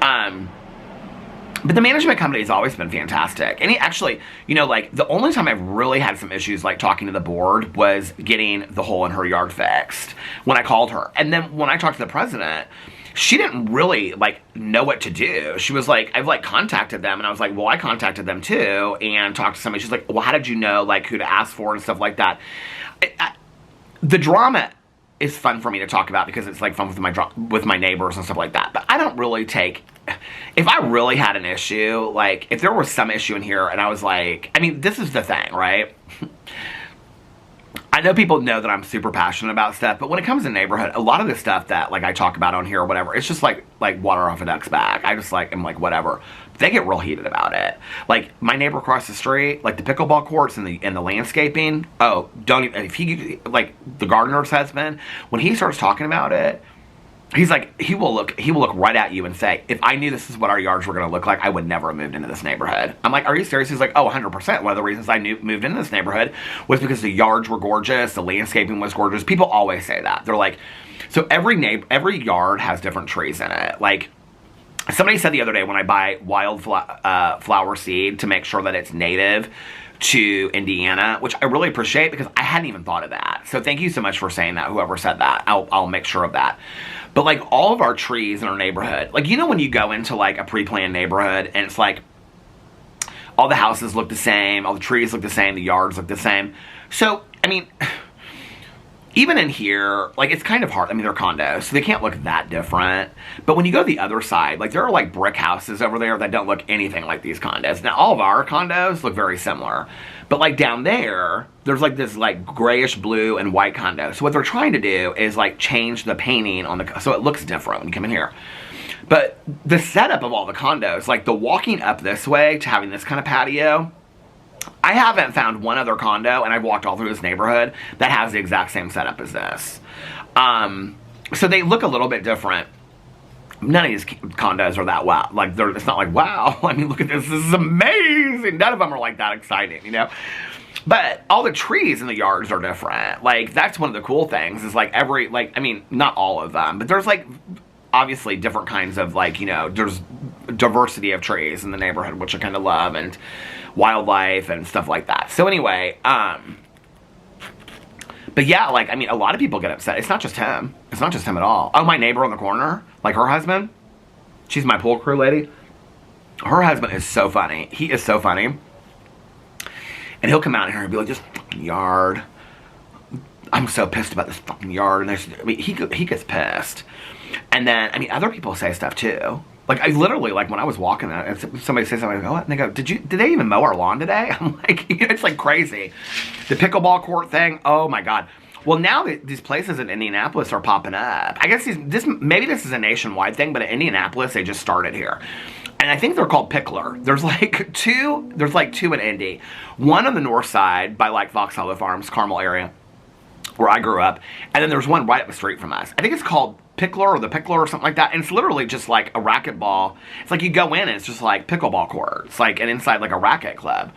but the management company has always been fantastic. And actually, you know, like, the only time I've really had some issues, like, talking to the board was getting the hole in her yard fixed when I called her. And then when I talked to the president, she didn't really, like, know what to do. She was like, I've, like, contacted them. And I was like, well, I contacted them, too, and talked to somebody. She's like, well, how did you know, like, who to ask for and stuff like that? The drama is fun for me to talk about because it's, like, fun with my neighbors and stuff like that. But I don't really take... If I really had an issue, like, if there was some issue in here and I was like... I mean, this is the thing, right? I know people know that I'm super passionate about stuff, but when it comes to neighborhood, a lot of the stuff that, like, I talk about on here or whatever, it's just like water off a duck's back. I just, like, am like, whatever. They get real heated about it. Like, my neighbor across the street, like, the pickleball courts and the landscaping, oh, don't even, if he, like, the gardener's husband, when he starts talking about it, he's like, he will look right at you and say, if I knew this is what our yards were going to look like, I would never have moved into this neighborhood. I'm like, are you serious? He's like, oh, 100%. One of the reasons I moved into this neighborhood was because the yards were gorgeous, the landscaping was gorgeous. People always say that. They're like, so every yard has different trees in it. Like, somebody said the other day when I buy flower seed to make sure that it's native to Indiana, which I really appreciate because I hadn't even thought of that. So thank you so much for saying that, whoever said that. I'll make sure of that. But, like, all of our trees in our neighborhood, like, you know when you go into, like, a pre-planned neighborhood and it's, like, all the houses look the same, all the trees look the same, the yards look the same. So, I mean, even in here, like, it's kind of hard. I mean, they're condos, so they can't look that different. But when you go to the other side, like, there are, like, brick houses over there that don't look anything like these condos. Now, all of our condos look very similar. But, like, down there, there's, like, this, like, grayish blue and white condo. So what they're trying to do is, like, change the painting on the... So it looks different when you come in here. But the setup of all the condos, like, the walking up this way to having this kind of patio... I haven't found one other condo, and I've walked all through this neighborhood, that has the exact same setup as this. So they look a little bit different. None of these condos are that wow. Like, it's not like, wow, I mean, look at this is amazing. None of them are, like, that exciting, you know? But all the trees in the yards are different. Like, that's one of the cool things, is, like, I mean, not all of them, but there's, like, obviously different kinds of, like, you know, there's diversity of trees in the neighborhood, which I kind of love, and wildlife and stuff like that. So anyway, but yeah, like, I mean, a lot of people get upset. It's not just him. It's not just him at all. Oh, my neighbor on the corner, like, her husband, she's my pool crew lady. Her husband is so funny. He is so funny. And he'll come out here and be like, this fucking yard. I'm so pissed about this fucking yard. And I mean, he gets pissed. And then, I mean, other people say stuff too. Like, I literally, like, when I was walking, somebody says something, oh, and they go, did they even mow our lawn today? I'm like, it's like crazy. The pickleball court thing, oh my God. Well, now these places in Indianapolis are popping up. I guess maybe this is a nationwide thing, but in Indianapolis, they just started here. And I think they're called Pickler. There's like two in Indy. One on the north side by, like, Fox Hollow Farms, Carmel area, where I grew up. And then there's one right up the street from us. I think it's called Pickler or the Pickler or something like that. And it's literally just like a racquetball. It's like you go in and it's just like pickleball courts. Like, and inside like a racket club.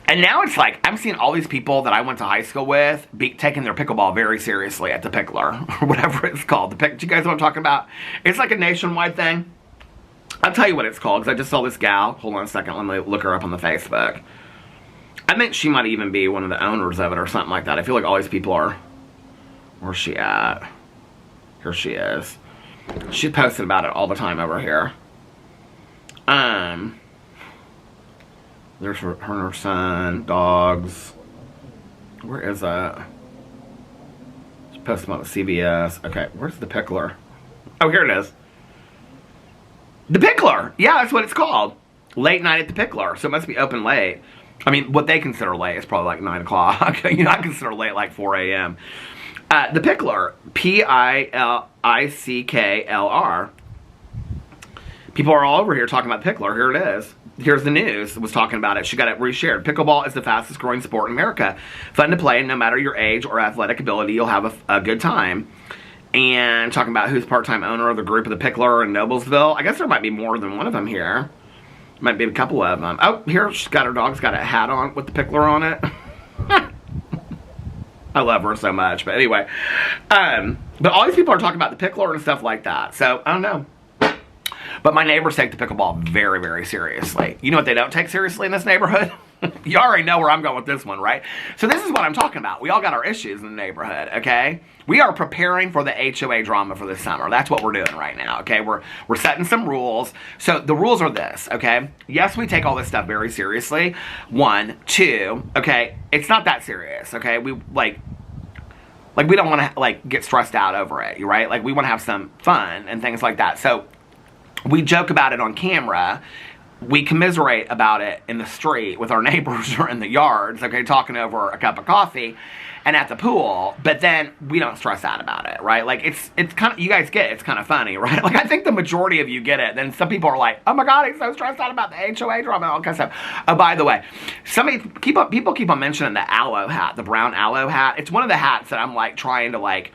And now it's like, I'm seeing all these people that I went to high school with taking their pickleball very seriously at the Pickler, or whatever it's called. Do you guys know what I'm talking about? It's like a nationwide thing. I'll tell you what it's called, because I just saw this gal. Hold on a second, let me look her up on the Facebook. I think she might even be one of the owners of it or something like that. I feel like all these people are... Where's she at? Here she is. She posted about it all the time over here. There's her and her son, dogs. Where is that? She posted about the CBS. Okay, where's the Pickler? Oh, here it is. The Pickler! Yeah, that's what it's called. Late night at the Pickler. So it must be open late. I mean, what they consider late is probably like 9 o'clock. You know, I consider late like 4 a.m. The Pickler. P-I-L-I-C-K-L-R. People are all over here talking about Pickler. Here it is. Here's the news. It was talking about it. She got it reshared. Pickleball is the fastest growing sport in America. Fun to play, and no matter your age or athletic ability, you'll have a good time. and talking about who's part-time owner of the group of the Pickler in Noblesville. I guess there might be more than one of them here. Might be a couple of them. Oh, here she's got her dog's got a hat on with the Pickler on it. I love her so much. But anyway, but all these people are talking about the Pickler and stuff like that. So I don't know. But my neighbors take the pickleball very, very seriously. You know what they don't take seriously in this neighborhood? You already know where I'm going with this one, right? So this is what I'm talking about. We all got our issues in the neighborhood, okay? We are preparing for the HOA drama for this summer. That's what we're doing right now, okay? We're setting some rules. So the rules are this, okay? Yes, we take all this stuff very seriously. 1, 2, okay? It's not that serious, okay? We, like we don't want to, like, get stressed out over it, right? Like, we want to have some fun and things like that. So we joke about it on camera. We commiserate about it in the street with our neighbors or in the yards, okay, talking over a cup of coffee and at the pool, but then we don't stress out about it, right? Like, it's kind of, you guys get it, it's kind of funny, right? Like, I think the majority of you get it. Then some people are like, oh my God, he's so stressed out about the HOA drama and all kinds of stuff. Oh, by the way, people keep on mentioning the aloe hat, the brown aloe hat. It's one of the hats that I'm, like, trying to, like,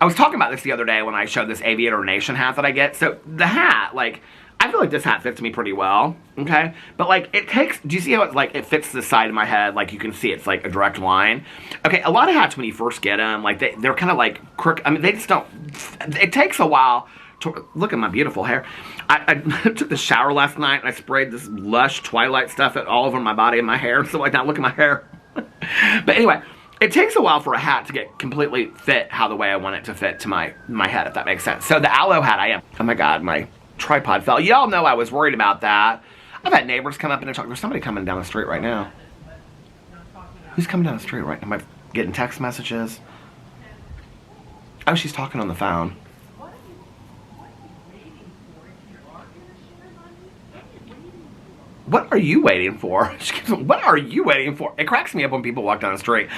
I was talking about this the other day when I showed this Aviator Nation hat that I get. So the hat, like, I feel like this hat fits me pretty well, okay? But, like, it takes, do you see how it's, like, it fits the side of my head? Like, you can see it's, like, a direct line. Okay, a lot of hats, when you first get them, like, they're kind of, like, crooked. I mean, they just don't, it takes a while to, look at my beautiful hair. I took the shower last night, and I sprayed this Lush Twilight stuff all over my body and my hair and stuff like that. Look at my hair. But anyway, it takes a while for a hat to get completely fit how the way I want it to fit to my head, if that makes sense. So the aloe hat, I am, oh my God, my tripod fell. Y'all know I was worried about that. I've had neighbors come up and talk. There's somebody coming down the street right now. Who's coming down the street right now? Am I getting text messages? Oh, she's talking on the phone. What are you waiting for? What are you waiting for? It cracks me up when people walk down the street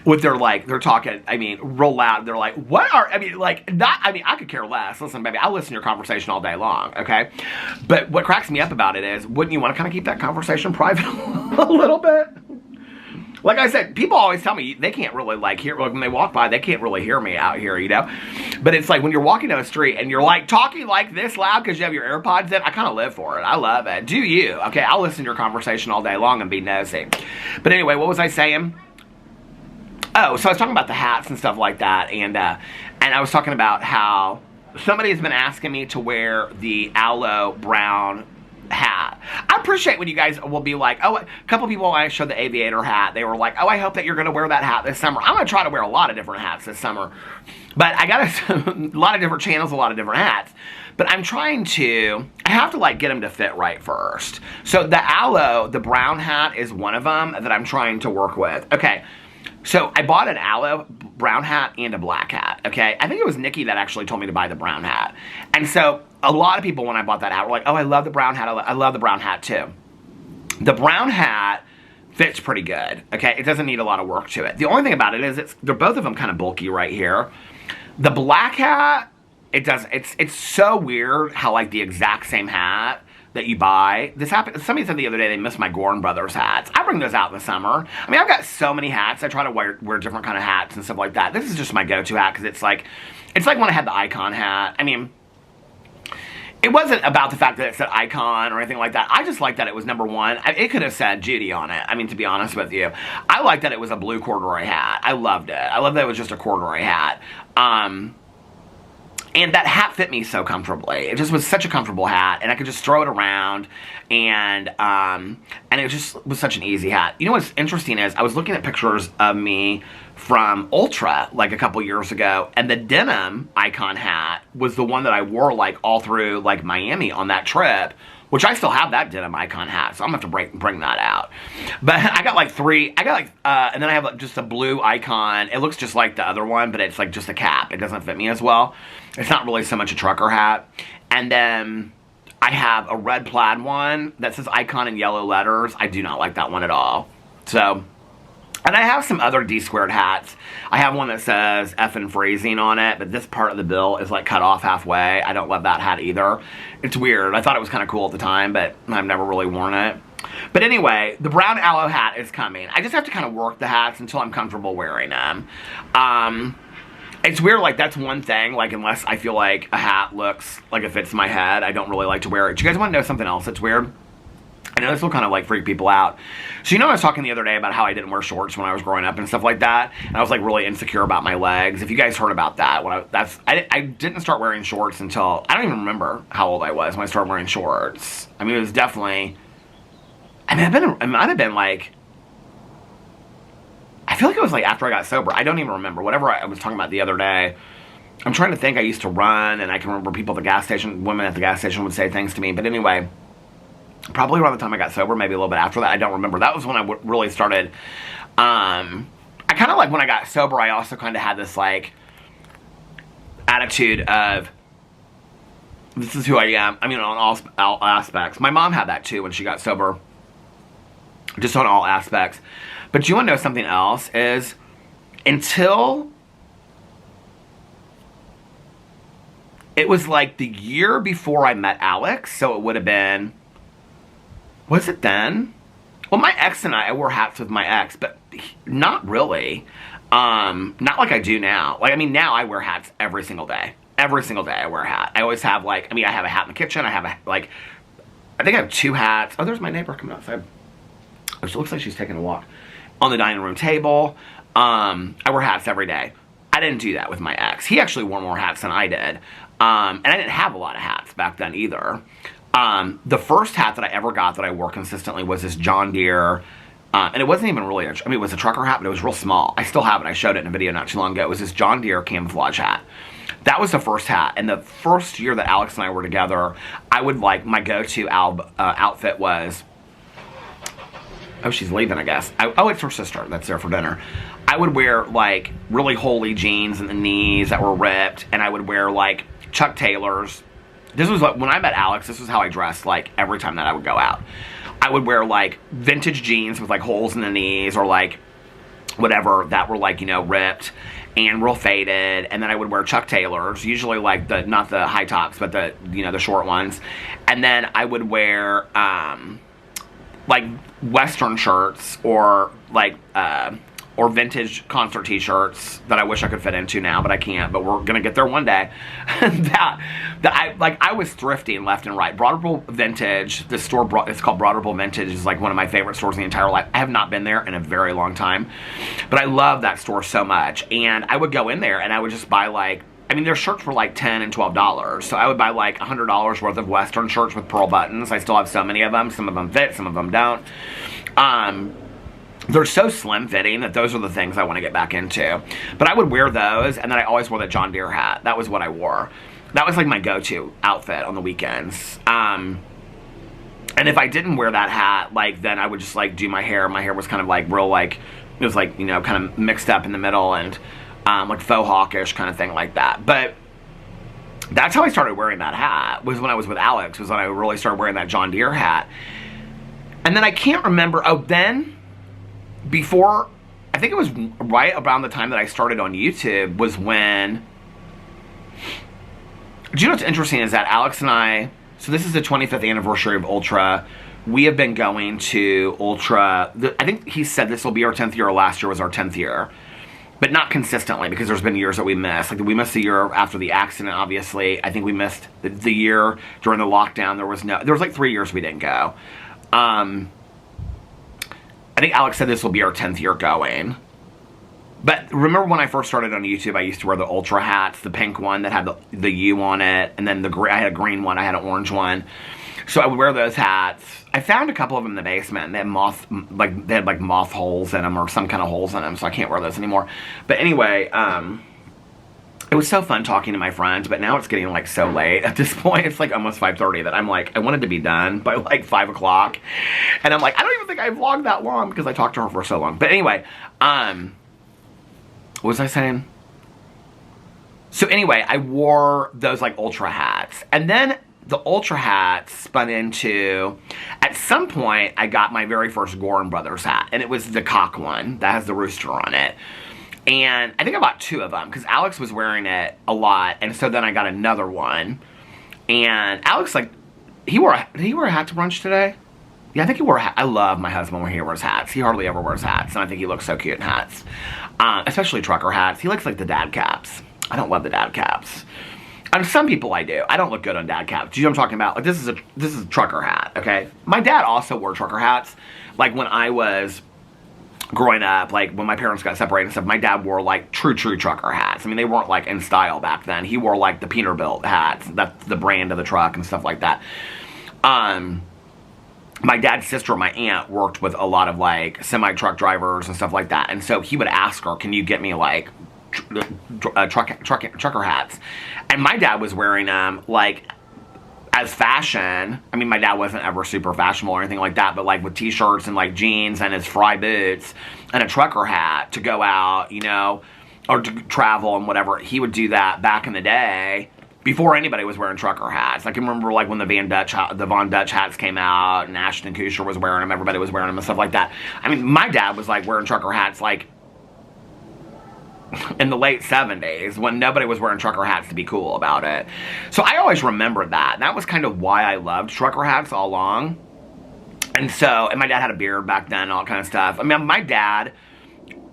with their, like, they're talking, I mean, real loud. They're like, what are, I mean, like, not, I mean, I could care less. Listen, baby, I'll listen to your conversation all day long, okay? But what cracks me up about it is, wouldn't you want to kind of keep that conversation private a little bit? Like I said, people always tell me they can't really, like, hear, like, when they walk by, they can't really hear me out here, you know? But it's like when you're walking down the street and you're, like, talking like this loud because you have your AirPods in, I kind of live for it. I love it. Do you? Okay, I'll listen to your conversation all day long and be nosy. But anyway, what was I saying? Oh, so I was talking about the hats and stuff like that, and I was talking about how somebody has been asking me to wear the aloe brown hat. I appreciate when you guys will be like, oh, a couple people when I showed the aviator hat, they were like, oh, I hope that you're going to wear that hat this summer. I'm going to try to wear a lot of different hats this summer. But I got a lot of different channels, a lot of different hats. But I'm trying to, I have to, like, get them to fit right first. So the aloe, the brown hat is one of them that I'm trying to work with. Okay. So I bought an aloe brown hat and a black hat, okay? I think it was Nikki that actually told me to buy the brown hat. And so a lot of people, when I bought that hat, were like, oh, I love the brown hat. I love the brown hat too. The brown hat fits pretty good, okay? It doesn't need a lot of work to it. The only thing about it is they're both of them kind of bulky right here. The black hat, it's so weird how, like, the exact same hat that you buy. This happened, somebody said the other day they missed my Gorn Brothers hats. I bring those out in the summer. I mean, I've got so many hats. I try to wear different kind of hats and stuff like that. This is just my go-to hat because it's like when I had the Icon hat. I mean, it wasn't about the fact that it said Icon or anything like that. I just liked that it was number one. It could have said Judy on it. I mean, to be honest with you. I liked that it was a blue corduroy hat. I loved it. I loved that it was just a corduroy hat. And that hat fit me so comfortably. It just was such a comfortable hat, and I could just throw it around, and it just was such an easy hat. You know what's interesting is I was looking at pictures of me from Ultra, like, a couple years ago, and the denim Icon hat was the one that I wore, like, all through, like, Miami on that trip, which I still have that denim Icon hat, so I'm gonna have to bring that out. But I got, like, three, and then I have, like, just a blue Icon. It looks just like the other one, but it's, like, just a cap. It doesn't fit me as well. It's not really so much a trucker hat. And then I have a red plaid one that says Icon in yellow letters. I do not like that one at all. So, and I have some other D-squared hats. I have one that says effing freezing on it, but this part of the bill is, like, cut off halfway. I don't love that hat either. It's weird. I thought it was kind of cool at the time, but I've never really worn it. But anyway, the brown aloe hat is coming. I just have to kind of work the hats until I'm comfortable wearing them. It's weird, like, that's one thing, like, unless I feel like a hat looks like it fits my head, I don't really like to wear it. Do you guys want to know something else that's weird? I know this will kind of, like, freak people out. So, I was talking the other day about how I didn't wear shorts when I was growing up and stuff like that, and I was, like, really insecure about my legs. If you guys heard about that, I didn't start wearing shorts until, I don't even remember how old I was when I started wearing shorts. I mean, it was definitely, it might have been, like, I feel like it was like after I got sober. I don't even remember. Whatever I was talking about the other day. I'm trying to think. I used to run, and I can remember people at the gas station, women at the gas station would say things to me. But anyway, probably around the time I got sober, maybe a little bit after that. I don't remember. That was when I really started. I kind of like when I got sober, I also kind of had this like attitude of, this is who I am. I mean, on all aspects. My mom had that too when she got sober. Just on all aspects. But you want to know something else is, until it was like the year before I met Alex, so it would have been, was it then? Well, my ex and I wore hats with my ex, but not really. Not like I do now. Like, I mean, now I wear hats every single day. Every single day I wear a hat. I always have, like, I have a hat in the kitchen. I have, I think I have 2 hats. Oh, there's my neighbor coming outside. It looks like she's taking a walk. On the dining room table. I wear hats every day. I didn't do that with my ex. He actually wore more hats than I did. And I didn't have a lot of hats back then either. The first hat that I ever got that I wore consistently was this John Deere. And it wasn't even really, it was a trucker hat, but it was real small. I still have it. I showed it in a video not too long ago. It was this John Deere camouflage hat. That was the first hat. And the first year that Alex and I were together, I would my go-to outfit was, oh, she's leaving, I guess. It's her sister that's there for dinner. I would wear, like, really holey jeans in the knees that were ripped, and I would wear, like, Chuck Taylors. This was, like, when I met Alex, this was how I dressed, like, every time that I would go out. I would wear, like, vintage jeans with, like, holes in the knees, or, like, whatever, that were, like, ripped and real faded, and then I would wear Chuck Taylors, usually, like, not the high tops, but the short ones, and then I would wear, like Western shirts or or vintage concert t-shirts that I wish I could fit into now, but I can't, but we're gonna get there one day. I was thrifting left and right. Broderpool Vintage, the store, it's called Broderpool Vintage, is like one of my favorite stores in the entire life. I have not been there in a very long time, but I love that store so much. And I would go in there and I would just buy their shirts were like $10 and $12. So I would buy like $100 worth of Western shirts with pearl buttons. I still have so many of them. Some of them fit, some of them don't. They're so slim fitting that those are the things I want to get back into. But I would wear those, and then I always wore that John Deere hat. That was what I wore. That was like my go-to outfit on the weekends. And if I didn't wear that hat, then I would just do my hair. My hair was kind of real it was kind of mixed up in the middle and like faux hawkish kind of thing like that. But that's how I started wearing that hat, was when I was with Alex, was when I really started wearing that John Deere hat. And then I can't remember, then before, I think it was right around the time that I started on YouTube was when, do you know what's interesting is that Alex and I, so this is the 25th anniversary of Ultra. We have been going to Ultra, I think he said this will be our 10th year, or last year was our 10th year. But not consistently, because there's been years that we missed. We missed the year after the accident, obviously. I think we missed the year during the lockdown. There was 3 years we didn't go. I think Alex said this will be our 10th year going. But remember when I first started on YouTube, I used to wear the Ultra hats, the pink one that had the U on it, and then I had a green one, I had an orange one. So I would wear those hats. I found a couple of them in the basement, and they had moth holes in them, or some kind of holes in them, so I can't wear those anymore. But anyway, it was so fun talking to my friends, but now it's getting so late at this point. It's almost 5:30 that I'm I wanted to be done by 5 o'clock. And I'm I don't even think I vlogged that long because I talked to her for so long. But anyway, what was I saying? So anyway, I wore those Ultra hats. And then the Ultra hats spun into, at some point, I got my very first Gorin Brothers hat. And it was the cock one that has the rooster on it. And I think I bought 2 of them because Alex was wearing it a lot. And so then I got another one. And Alex, did he wear a hat to brunch today? Yeah, I think he wore a hat. I love my husband when he wears hats. He hardly ever wears hats, and I think he looks so cute in hats. Especially trucker hats. He looks like the dad caps. I don't love the dad caps. And some people I do. I don't look good on dad caps. Do you know what I'm talking about? Like, this is a trucker hat, okay? My dad also wore trucker hats. Like, when I was growing up, like, when my parents got separated and stuff, my dad wore, like, true trucker hats. I mean, they weren't, like, in style back then. He wore, like, the Peterbilt hats. That's the brand of the truck and stuff like that. My dad's sister, my aunt, worked with a lot of, like, semi-truck drivers and stuff like that. And so he would ask her, can you get me, like, trucker hats? And my dad was wearing them, like, as fashion. I mean, my dad wasn't ever super fashionable or anything like that, but, like, with t-shirts and, like, jeans and his fry boots and a trucker hat to go out, you know, or to travel and whatever. He would do that back in the day, before anybody was wearing trucker hats. I can remember, like, when the Von Dutch hats came out and Ashton Kutcher was wearing them, everybody was wearing them and stuff like that. I mean, my dad was, like, wearing trucker hats, like, in the late 70s, when nobody was wearing trucker hats to be cool about it. So I always remembered that. And that was kind of why I loved trucker hats all along. And so, and my dad had a beard back then and all that kind of stuff. I mean, my dad,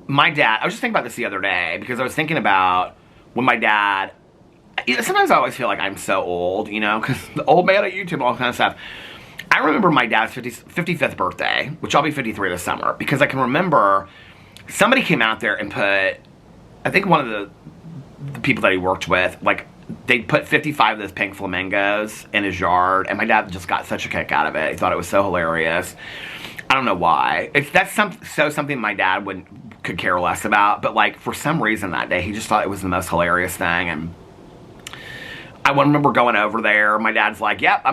I was just thinking about this the other day, because I was thinking about when my dad, sometimes I always feel like I'm so old, you know, because the old man at YouTube, all that kind of stuff. I remember my dad's 55th birthday, which I'll be 53 this summer, because I can remember somebody came out there and put, I think one of the people that he worked with, like, they put 55 of those pink flamingos in his yard, and my dad just got such a kick out of it. He thought it was so hilarious. I don't know why. That's something my dad could care less about, but, like, for some reason that day, he just thought it was the most hilarious thing. And I remember going over there. My dad's like, yep,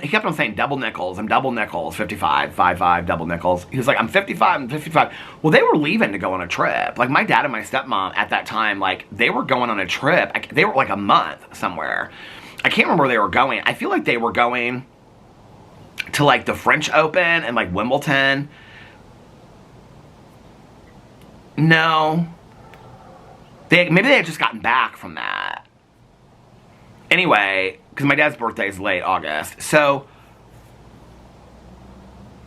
he kept on saying double nickels. I'm double nickels, 55, 55, double nickels. He was like, I'm 55. Well, they were leaving to go on a trip. Like, my dad and my stepmom at that time, like, they were going on a trip. They were like a month somewhere. I can't remember where they were going. I feel like they were going to, like, the French Open and, like, Wimbledon. No. Maybe they had just gotten back from that. Anyway, because my dad's birthday is late August. So,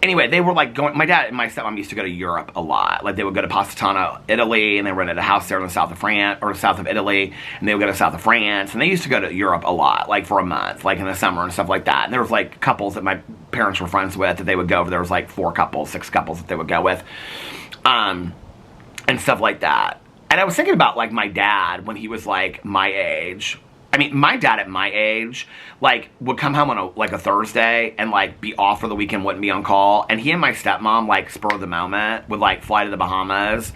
anyway, they were, like, going, my dad and my stepmom used to go to Europe a lot. Like, they would go to Positano, Italy, and they rented a house there in the south of France, or south of Italy, and they would go to south of France, and they used to go to Europe a lot, like, for a month, like, in the summer and stuff like that. And there was, like, couples that my parents were friends with that they would go over. There was, like, 6 couples that they would go with, and stuff like that. And I was thinking about, like, my dad when he was, like, my age. I mean, my dad at my age, like, would come home on a Thursday and, like, be off for the weekend, wouldn't be on call. And he and my stepmom, like, spur of the moment, would, like, fly to the Bahamas.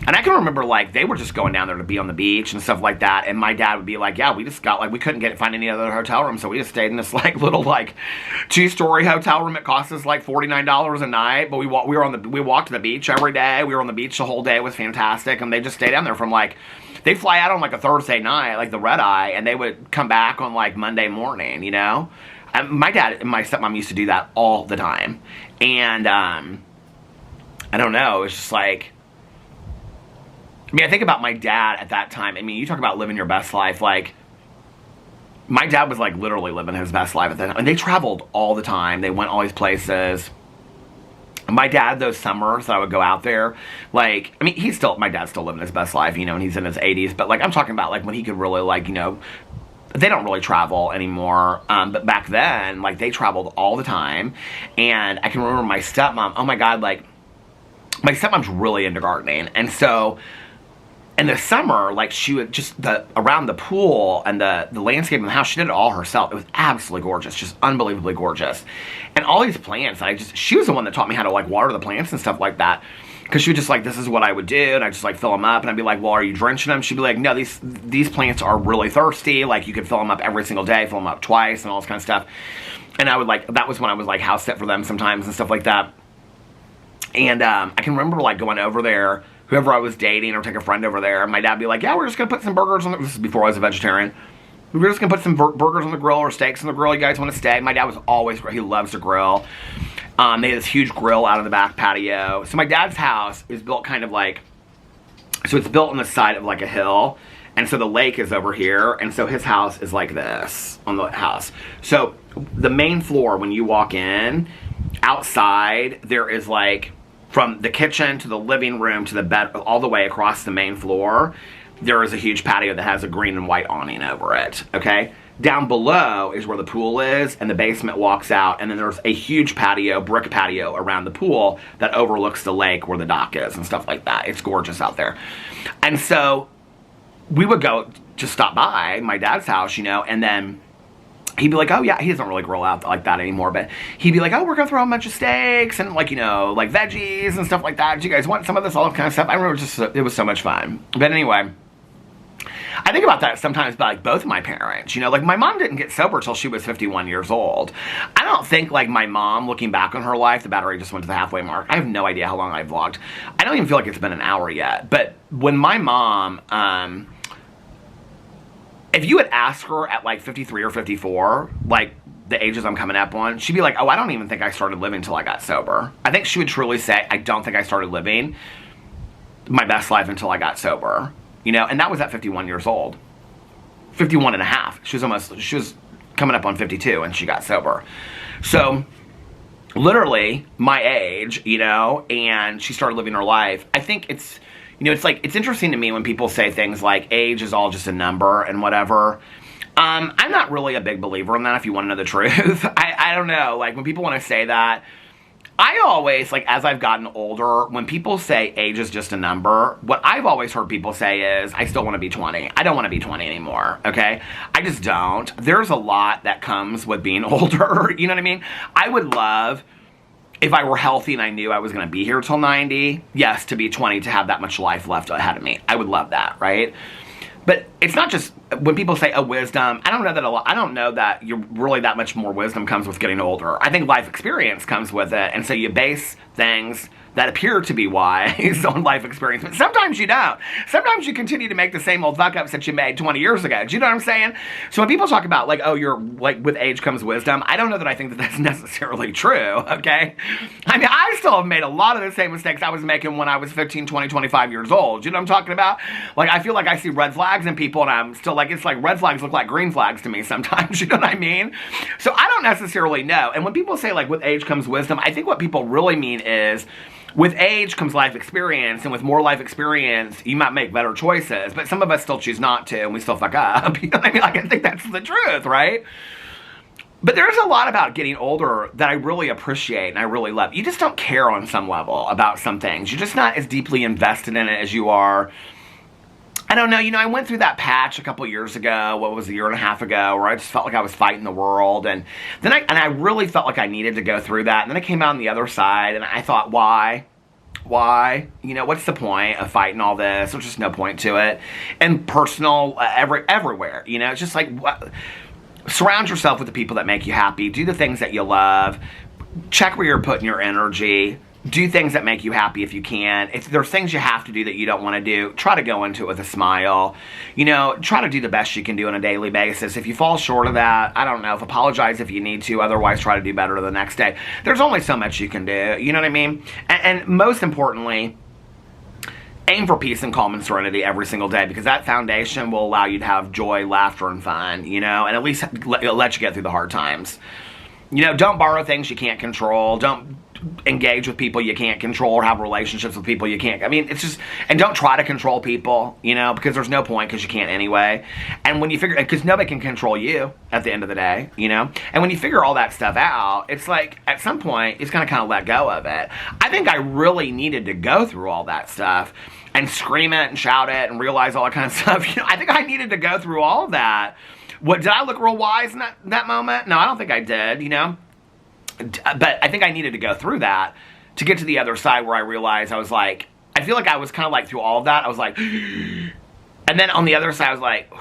And I can remember, like, they were just going down there to be on the beach and stuff like that. And my dad would be like, yeah, we just got, like, we couldn't find any other hotel room. So we just stayed in this, like, little, like, 2-story hotel room. It cost us, like, $49 a night. But we walked to the beach every day. We were on the beach the whole day. It was fantastic. And they just stayed down there from, like, they'd fly out on, like, a Thursday night, like the red eye, and they would come back on, like, Monday morning, you know? And my dad and my stepmom used to do that all the time. And, I don't know, it's just like, I mean, I think about my dad at that time. I mean, you talk about living your best life, like, my dad was, like, literally living his best life at that time. And they traveled all the time. They went all these places. My dad, those summers that I would go out there, like, I mean, my dad's still living his best life, you know, and he's in his 80s, but, like, I'm talking about, like, when he could really, like, you know, they don't really travel anymore, but back then, like, they traveled all the time. And I can remember my stepmom, oh my God, like, my stepmom's really into gardening, and so in the summer, like, she would just, around the pool and the landscape of the house, she did it all herself. It was absolutely gorgeous, just unbelievably gorgeous. And all these plants, she was the one that taught me how to, like, water the plants and stuff like that. Because she was just like, this is what I would do, and I'd just, like, fill them up, and I'd be like, well, are you drenching them? She'd be like, no, these plants are really thirsty, like, you could fill them up every single day, fill them up twice, and all this kind of stuff. And I would, like, that was when I was, like, house sit for them sometimes and stuff like that. And I can remember, like, going over there, whoever I was dating, or take a friend over there, and my dad would be like, yeah, we're just going to put some burgers on this is before I was a vegetarian. We're just going to put some burgers on the grill or steaks on the grill. You guys want to stay? My dad was always, he loves to grill. They had this huge grill out on the back patio. So my dad's house is built kind of like, so it's built on the side of, like, a hill. And so the lake is over here. And so his house is like this on the house. So the main floor, when you walk in, outside there is like, from the kitchen to the living room to the bed, all the way across the main floor, there is a huge patio that has a green and white awning over it, okay? Down below is where the pool is, and the basement walks out, and then there's a huge patio, brick patio around the pool that overlooks the lake where the dock is and stuff like that. It's gorgeous out there. And so we would go to stop by my dad's house, you know, and then he'd be like, oh yeah, he doesn't really grill out like that anymore, but he'd be like, oh, we're gonna throw a bunch of steaks and like, you know, like veggies and stuff like that. Do you guys want some of this, all that kind of stuff? I remember it was so much fun. But anyway, I think about that sometimes about like both of my parents, you know, like my mom didn't get sober till she was 51 years old. I don't think like my mom, looking back on her life, the battery just went to the halfway mark. I have no idea how long I've vlogged. I don't even feel like it's been an hour yet. But when my mom, if you had asked her at like 53 or 54, like the ages I'm coming up on, she'd be like, oh, I don't even think I started living until I got sober. I think she would truly say, I don't think I started living my best life until I got sober. You know, and that was at 51 years old. 51 and a half. She was coming up on 52 and she got sober. So, literally, my age, you know, and she started living her life. I think it's, you know, it's like, it's interesting to me when people say things like age is all just a number and whatever. I'm not really a big believer in that, if you want to know the truth. I don't know, like when people want to say that, I always, like, as I've gotten older, when people say age is just a number, what I've always heard people say is, I still want to be 20. I don't want to be 20 anymore, okay? I just don't. There's a lot that comes with being older, you know what I mean? I would love, if I were healthy and I knew I was going to be here till 90, yes, to be 20, to have that much life left ahead of me. I would love that, right? But it's not just, when people say, oh, wisdom, I don't know that a lot, I don't know that you're really that much more wisdom comes with getting older. I think life experience comes with it, and so you base things that appear to be wise on life experience, but sometimes you don't. Sometimes you continue to make the same old fuck-ups that you made 20 years ago. Do you know what I'm saying? So when people talk about, like, oh, you're, like, with age comes wisdom, I don't know that I think that that's necessarily true, okay? I mean, I still have made a lot of the same mistakes I was making when I was 15, 20, 25 years old. Do you know what I'm talking about? Like, I feel like I see red flags in people, and I'm still, like, it's like red flags look like green flags to me sometimes, you know what I mean? So I don't necessarily know. And when people say, like, with age comes wisdom, I think what people really mean is, with age comes life experience, and with more life experience, you might make better choices, but some of us still choose not to, and we still fuck up. You know what I mean? Like, I think that's the truth, right? But there's a lot about getting older that I really appreciate and I really love. You just don't care on some level about some things. You're just not as deeply invested in it as you are. I don't know, you know, I went through that patch a couple years ago, what was it, a year and a half ago, where I just felt like I was fighting the world, and then I really felt like I needed to go through that, and then I came out on the other side, and I thought, why? Why? You know, what's the point of fighting all this? There's just no point to it. And personal, everywhere, you know, it's just like, surround yourself with the people that make you happy, do the things that you love, check where you're putting your energy, do things that make you happy if you can. If there's things you have to do that you don't want to do, try to go into it with a smile. You know, try to do the best you can do on a daily basis. If you fall short of that, I don't know, apologize if you need to, otherwise try to do better the next day. There's only so much you can do, you know what I mean? And most importantly, aim for peace and calm and serenity every single day, because that foundation will allow you to have joy, laughter, and fun, you know, and at least let you get through the hard times. You know, don't borrow things you can't control. Don't engage with people you can't control, or have relationships with people you can't. I mean, it's just, and don't try to control people, you know, because there's no point, because you can't anyway. And when you figure, because nobody can control you at the end of the day, you know, and when you figure all that stuff out, it's like, at some point, it's gonna kind of let go of it. I think I really needed to go through all that stuff and scream it and shout it and realize all that kind of stuff. You know, I think I needed to go through all of that. What, did I look real wise in that moment? No, I don't think I did, you know. But I think I needed to go through that to get to the other side, where I realized I was like, I feel like I was kind of like through all of that, I was like, and then on the other side I was like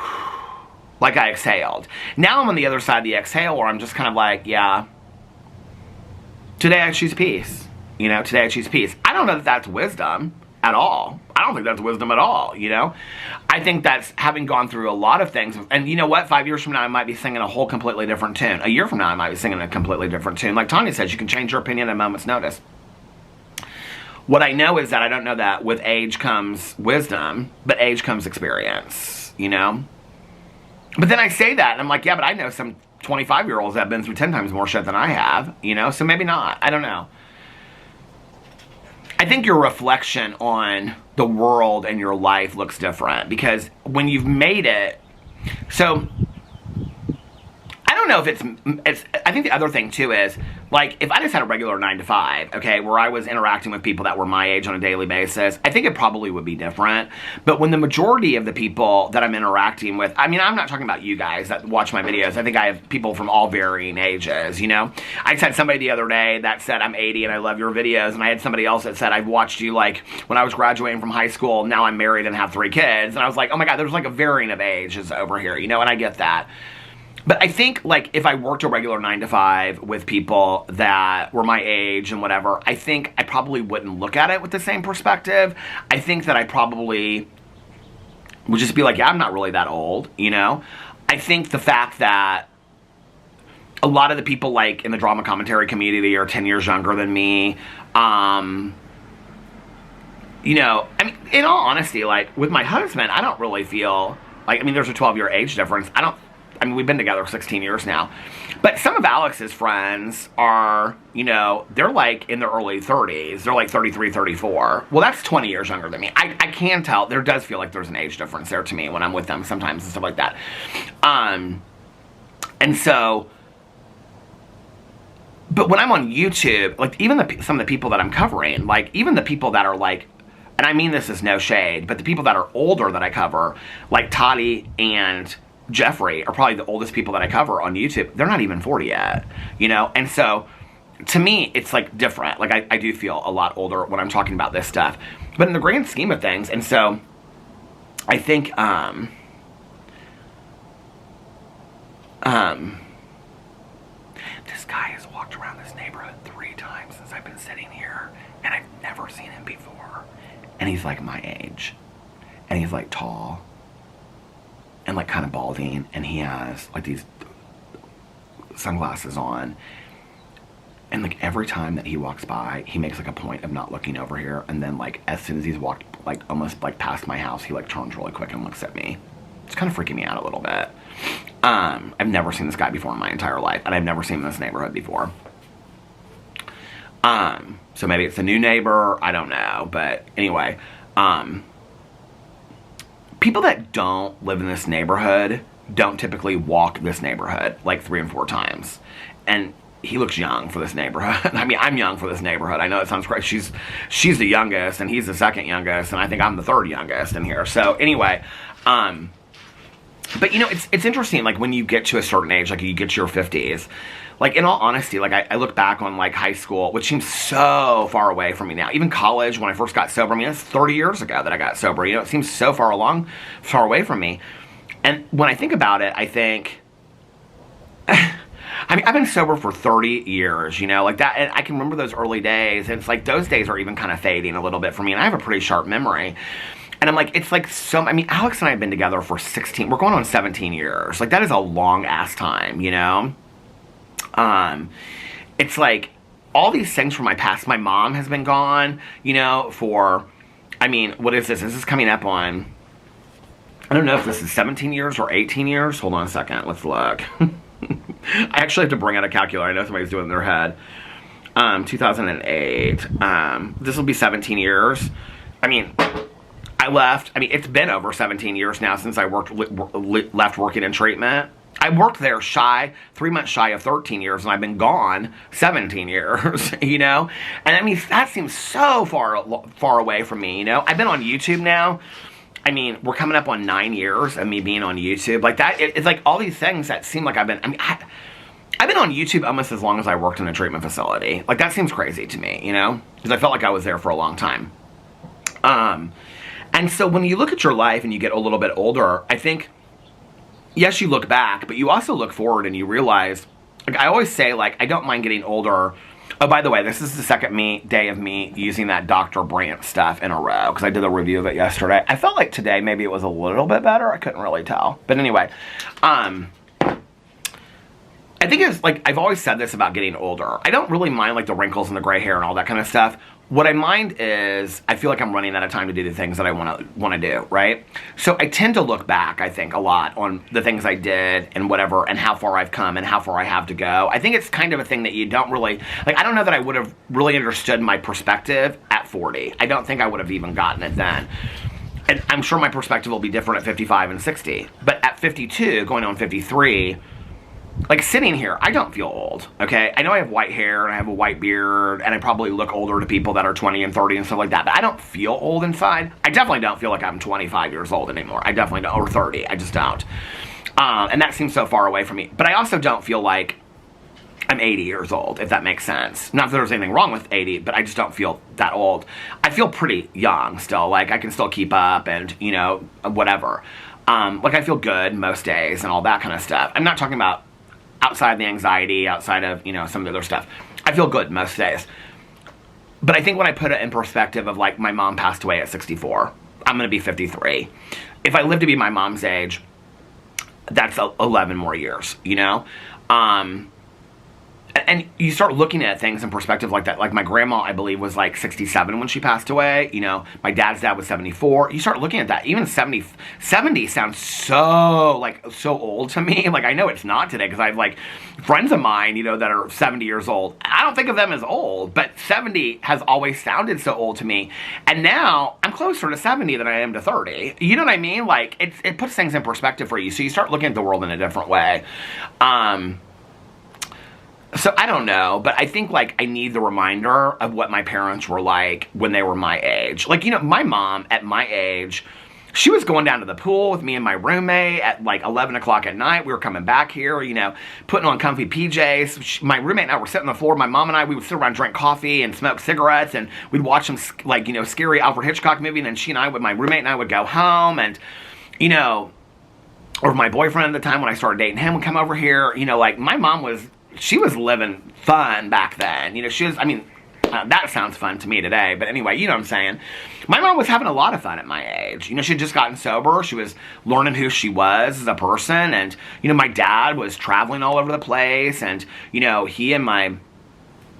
I exhaled. Now I'm on the other side of the exhale, where I'm just kind of like, yeah, today I choose peace. You know, today I choose peace. I don't know that that's wisdom at all. I don't think that's wisdom at all, you know? I think that's having gone through a lot of things. And you know what? 5 years from now, I might be singing a whole completely different tune. A year from now, I might be singing a completely different tune. Like Tanya says, you can change your opinion at a moment's notice. What I know is that I don't know that with age comes wisdom, but age comes experience, you know? But then I say that, and I'm like, yeah, but I know some 25-year-olds that have been through 10 times more shit than I have, you know? So maybe not. I don't know. I think your reflection on the world and your life looks different because when you've made it, so I don't know if it's, I think the other thing too is, like, if I just had a regular 9 to 5, okay, where I was interacting with people that were my age on a daily basis, I think it probably would be different. But when the majority of the people that I'm interacting with, I mean, I'm not talking about you guys that watch my videos. I think I have people from all varying ages, you know? I just had somebody the other day that said, I'm 80 and I love your videos. And I had somebody else that said, I've watched you, like, when I was graduating from high school, now I'm married and have 3 kids. And I was like, oh my God, there's like a varying of ages over here, you know? And I get that. But I think, like, if I worked a regular 9 to 5 with people that were my age and whatever, I think I probably wouldn't look at it with the same perspective. I think that I probably would just be like, yeah, I'm not really that old, you know? I think the fact that a lot of the people, like, in the drama commentary community are 10 years younger than me, you know, I mean, in all honesty, like, with my husband, I don't really feel, like, I mean, there's a 12-year age difference. I mean, we've been together 16 years now. But some of Alex's friends are, you know, they're like in their early 30s. They're like 33, 34. Well, that's 20 years younger than me. I can tell. There does feel like there's an age difference there to me when I'm with them sometimes and stuff like that. And so, but when I'm on YouTube, like even some of the people that I'm covering, like even the people that are like, and I mean this is no shade, but the people that are older that I cover, like Toddy and Jeffrey are probably the oldest people that I cover on YouTube. They're not even 40 yet, you know? And so, to me, it's, like, different. Like, I do feel a lot older when I'm talking about this stuff. But in the grand scheme of things, and so, I think, this guy has walked around this neighborhood 3 times since I've been sitting here, and I've never seen him before. And he's, like, my age. And he's, like, tall. And like kind of balding, and he has like these sunglasses on, and like every time that he walks by, he makes like a point of not looking over here, and then like as soon as he's walked like almost like past my house, he like turns really quick and looks at me. It's kind of freaking me out a little bit. I've never seen this guy before in my entire life, and I've never seen him in this neighborhood before. So maybe it's a new neighbor, I don't know, but anyway, people that don't live in this neighborhood don't typically walk this neighborhood like 3 and 4 times. And he looks young for this neighborhood. I mean, I'm young for this neighborhood. I know it sounds crazy. She's the youngest, and he's the second youngest, and I think I'm the 3rd youngest in here. So anyway, but you know, it's interesting, like when you get to a certain age, like you get to your 50s, like in all honesty, like I look back on like high school, which seems so far away from me now. Even college, when I first got sober, I mean, that's 30 years ago that I got sober. You know, it seems so far away from me. And when I think about it, I think, I mean, I've been sober for 30 years, you know, like that. And I can remember those early days. And it's like those days are even kind of fading a little bit for me. And I have a pretty sharp memory. And I'm like, it's like I mean, Alex and I have been together for we're going on 17 years. Like, that is a long ass time, you know? It's like all these things from my past. My mom has been gone, you know, for, I mean, what is this? This is coming up on, I don't know if this is 17 years or 18 years. Hold on a second. Let's look. I actually have to bring out a calculator. I know somebody's doing it in their head. 2008. This will be 17 years. I mean, I left. I mean, it's been over 17 years now since I left working in treatment. I worked there 3 months shy of 13 years, and I've been gone 17 years, you know? And I mean, that seems so far away from me, you know? I've been on YouTube now. I mean, we're coming up on 9 years of me being on YouTube. Like that, it's like all these things that seem like I've been on YouTube almost as long as I worked in a treatment facility. Like, that seems crazy to me, you know? Because I felt like I was there for a long time. And so when you look at your life and you get a little bit older, I think, yes, you look back, but you also look forward and you realize, like I always say, like, I don't mind getting older. Oh, by the way, this is the second day of me using that Dr. Brandt stuff in a row, because I did a review of it yesterday. I felt like today maybe it was a little bit better. I couldn't really tell. But anyway, I think it's like, I've always said this about getting older. I don't really mind like the wrinkles and the gray hair and all that kind of stuff. what I mind is I feel like I'm running out of time to do the things that I want to do, right? So I tend to look back, I think, a lot on the things I did and whatever, and how far I've come and how far I have to go. I think it's kind of a thing that you don't really, like, I don't know that I would have really understood my perspective at 40. I don't think I would have even gotten it then. And I'm sure my perspective will be different at 55 and 60. But at 52, going on 53, like, sitting here, I don't feel old, okay? I know I have white hair, and I have a white beard, and I probably look older to people that are 20 and 30 and stuff like that, but I don't feel old inside. I definitely don't feel like I'm 25 years old anymore. I definitely don't, or 30. I just don't. And that seems so far away from me. But I also don't feel like I'm 80 years old, if that makes sense. Not that there's anything wrong with 80, but I just don't feel that old. I feel pretty young still. Like, I can still keep up and, you know, whatever. Like, I feel good most days and all that kind of stuff. I'm not talking about outside the anxiety, outside of, you know, some of the other stuff. I feel good most days. But I think when I put it in perspective of, like, my mom passed away at 64. I'm going to be 53. If I live to be my mom's age, that's 11 more years, you know? And you start looking at things in perspective like that. Like, my grandma, I believe, was like 67 when she passed away. You know, my dad's dad was 74. You start looking at that. Even 70 sounds so old to me. Like, I know it's not today because I have, like, friends of mine, you know, that are 70 years old. I don't think of them as old, but 70 has always sounded so old to me. And now I'm closer to 70 than I am to 30. You know what I mean? Like, it puts things in perspective for you. So you start looking at the world in a different way. So I don't know, but I think, like, I need the reminder of what my parents were like when they were my age. Like, you know, my mom at my age, she was going down to the pool with me and my roommate at like 11 o'clock at night. We were coming back here, you know, putting on comfy PJs. My roommate and I were sitting on the floor. My mom and I, we would sit around, drink coffee and smoke cigarettes, and we'd watch some, like, you know, scary Alfred Hitchcock movie. And then my roommate and I would go home, and, you know, or my boyfriend at the time when I started dating him would come over here. You know, like, my mom she was living fun back then. You know, that sounds fun to me today, but anyway, you know what I'm saying. My mom was having a lot of fun at my age. You know, she had just gotten sober. She was learning who she was as a person, and, you know, my dad was traveling all over the place, and, you know, he and my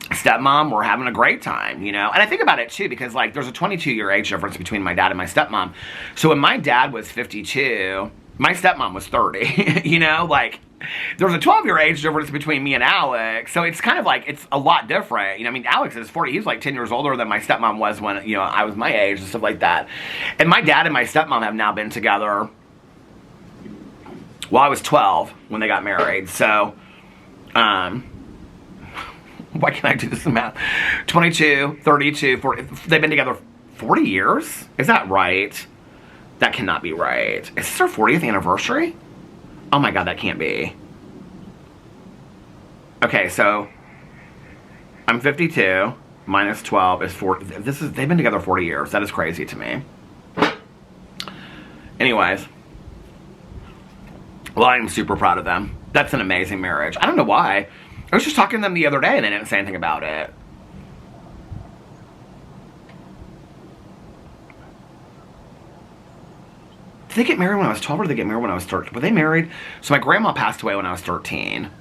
stepmom were having a great time, you know. And I think about it, too, because, like, there's a 22-year age difference between my dad and my stepmom. So when my dad was 52, my stepmom was 30, you know, like, there's a 12-year age difference between me and Alex, so it's kind of like, it's a lot different. You know, I mean, Alex is 40. He's like 10 years older than my stepmom was when, you know, I was my age and stuff like that. And my dad and my stepmom have now been together, well, I was 12 when they got married, so, why can't I do this math? 22, 32, 40, they've been together 40 years? Is that right? That cannot be right. Is this our 40th anniversary? Oh my God, that can't be. Okay, so I'm 52, minus 12 is 40. They've been together 40 years. That is crazy to me. Anyways. Well, I'm super proud of them. That's an amazing marriage. I don't know why. I was just talking to them the other day and they didn't say anything about it. Did they get married when I was 12 or did they get married when I was 13? Were they married? So my grandma passed away when I was 13.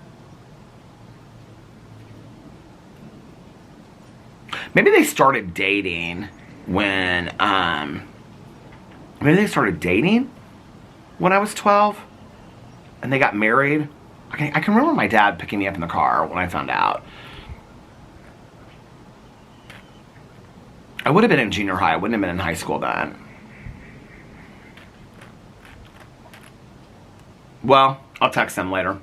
Maybe they started dating when, maybe they started dating when I was 12 and they got married. I can remember my dad picking me up in the car when I found out. I would have been in junior high. I wouldn't have been in high school then. Well, I'll text them later.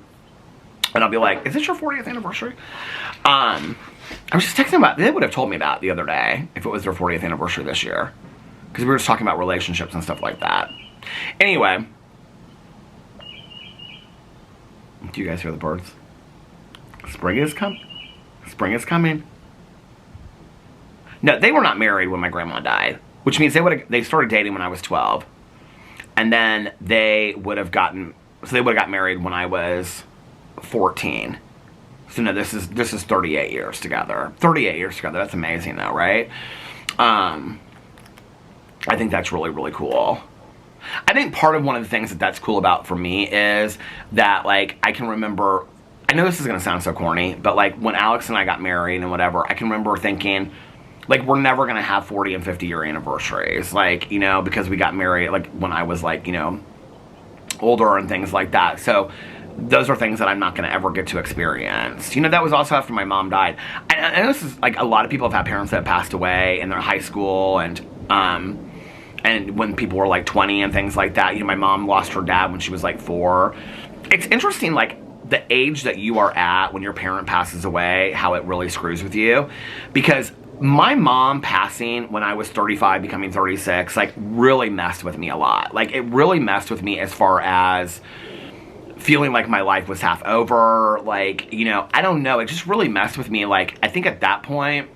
And I'll be like, is this your 40th anniversary? I was just texting about, they would have told me that the other day if it was their 40th anniversary this year. Because we were just talking about relationships and stuff like that. Anyway. Do you guys hear the birds? Spring is coming. Spring is coming. No, they were not married when my grandma died. Which means they started dating when I was 12. And then they would have gotten... So they would have got married when I was 14. So no, this is 38 years together. 38 years together. That's amazing though, right? I think that's really, really cool. I think part of one of the things that's cool about for me is that, like, I can remember, I know this is going to sound so corny, but, like, when Alex and I got married and whatever, I can remember thinking, like, we're never going to have 40 and 50 year anniversaries, like, you know, because we got married, like, when I was, like, you know, older and things like that. So those are things that I'm not going to ever get to experience. You know, that was also after my mom died. And this is, like, a lot of people have had parents that have passed away in their high school and when people were, like, 20 and things like that. You know, my mom lost her dad when she was, like, 4. It's interesting, like, the age that you are at when your parent passes away, how it really screws with you. Because my mom passing when I was 35, becoming 36, like, really messed with me a lot. Like, it really messed with me as far as feeling like my life was half over. Like, you know, I don't know. It just really messed with me. Like, I think at that point,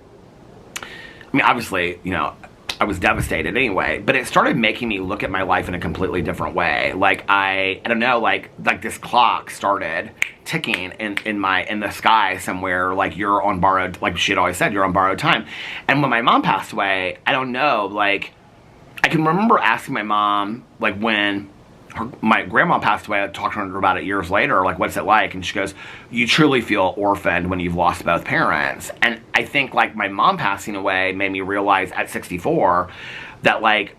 I mean, obviously, you know, I was devastated anyway, but it started making me look at my life in a completely different way. Like, I don't know, like this clock started ticking in the sky somewhere, like, you're on borrowed, like she had always said, you're on borrowed time. And when my mom passed away, I don't know, like, I can remember asking my mom, like, when my grandma passed away, I talked to her about it years later, like, what's it like? And she goes, you truly feel orphaned when you've lost both parents. And I think, like, my mom passing away made me realize at 64 that, like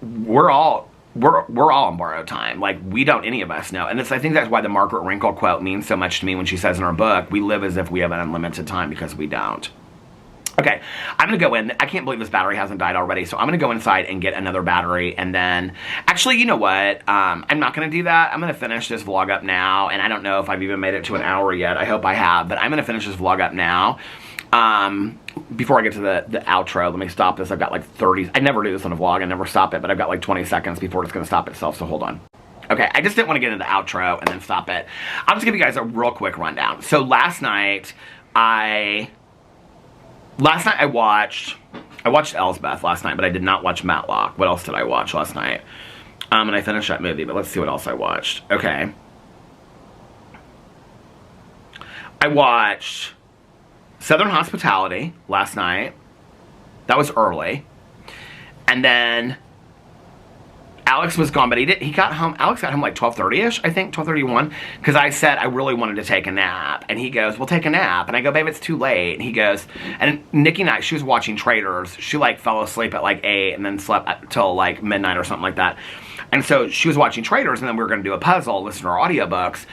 we're all on borrowed time. Like, we don't, any of us know. And I think that's why the Margaret Wrinkle quote means so much to me when she says in her book, we live as if we have an unlimited time, because we don't. Okay, I'm going to go in. I can't believe this battery hasn't died already, so I'm going to go inside and get another battery, and then, actually, you know what? I'm not going to do that. I'm going to finish this vlog up now, and I don't know if I've even made it to an hour yet. I hope I have, but I'm going to finish this vlog up now. Before I get to the outro, let me stop this. I've got like 30, I never do this on a vlog, I never stop it, but I've got like 20 seconds before it's going to stop itself, so hold on. Okay, I just didn't want to get into the outro and then stop it. I'll just give you guys a real quick rundown. So last night I watched Elsbeth last night, but I did not watch Matlock. What else did I watch last night? And I finished that movie, but let's see what else I watched. Okay. I watched Southern Hospitality last night. That was early. And then Alex was gone, but Alex got home like 12:30ish, I think, 12:31, because I said I really wanted to take a nap. And he goes, well, take a nap. And I go, babe, it's too late. And he goes, and Nikki and I, she was watching Traitors. She, like, fell asleep at, like, 8 and then slept till, like, midnight or something like that. And so she was watching Traitors, and then we were going to do a puzzle, listen to our audiobooks.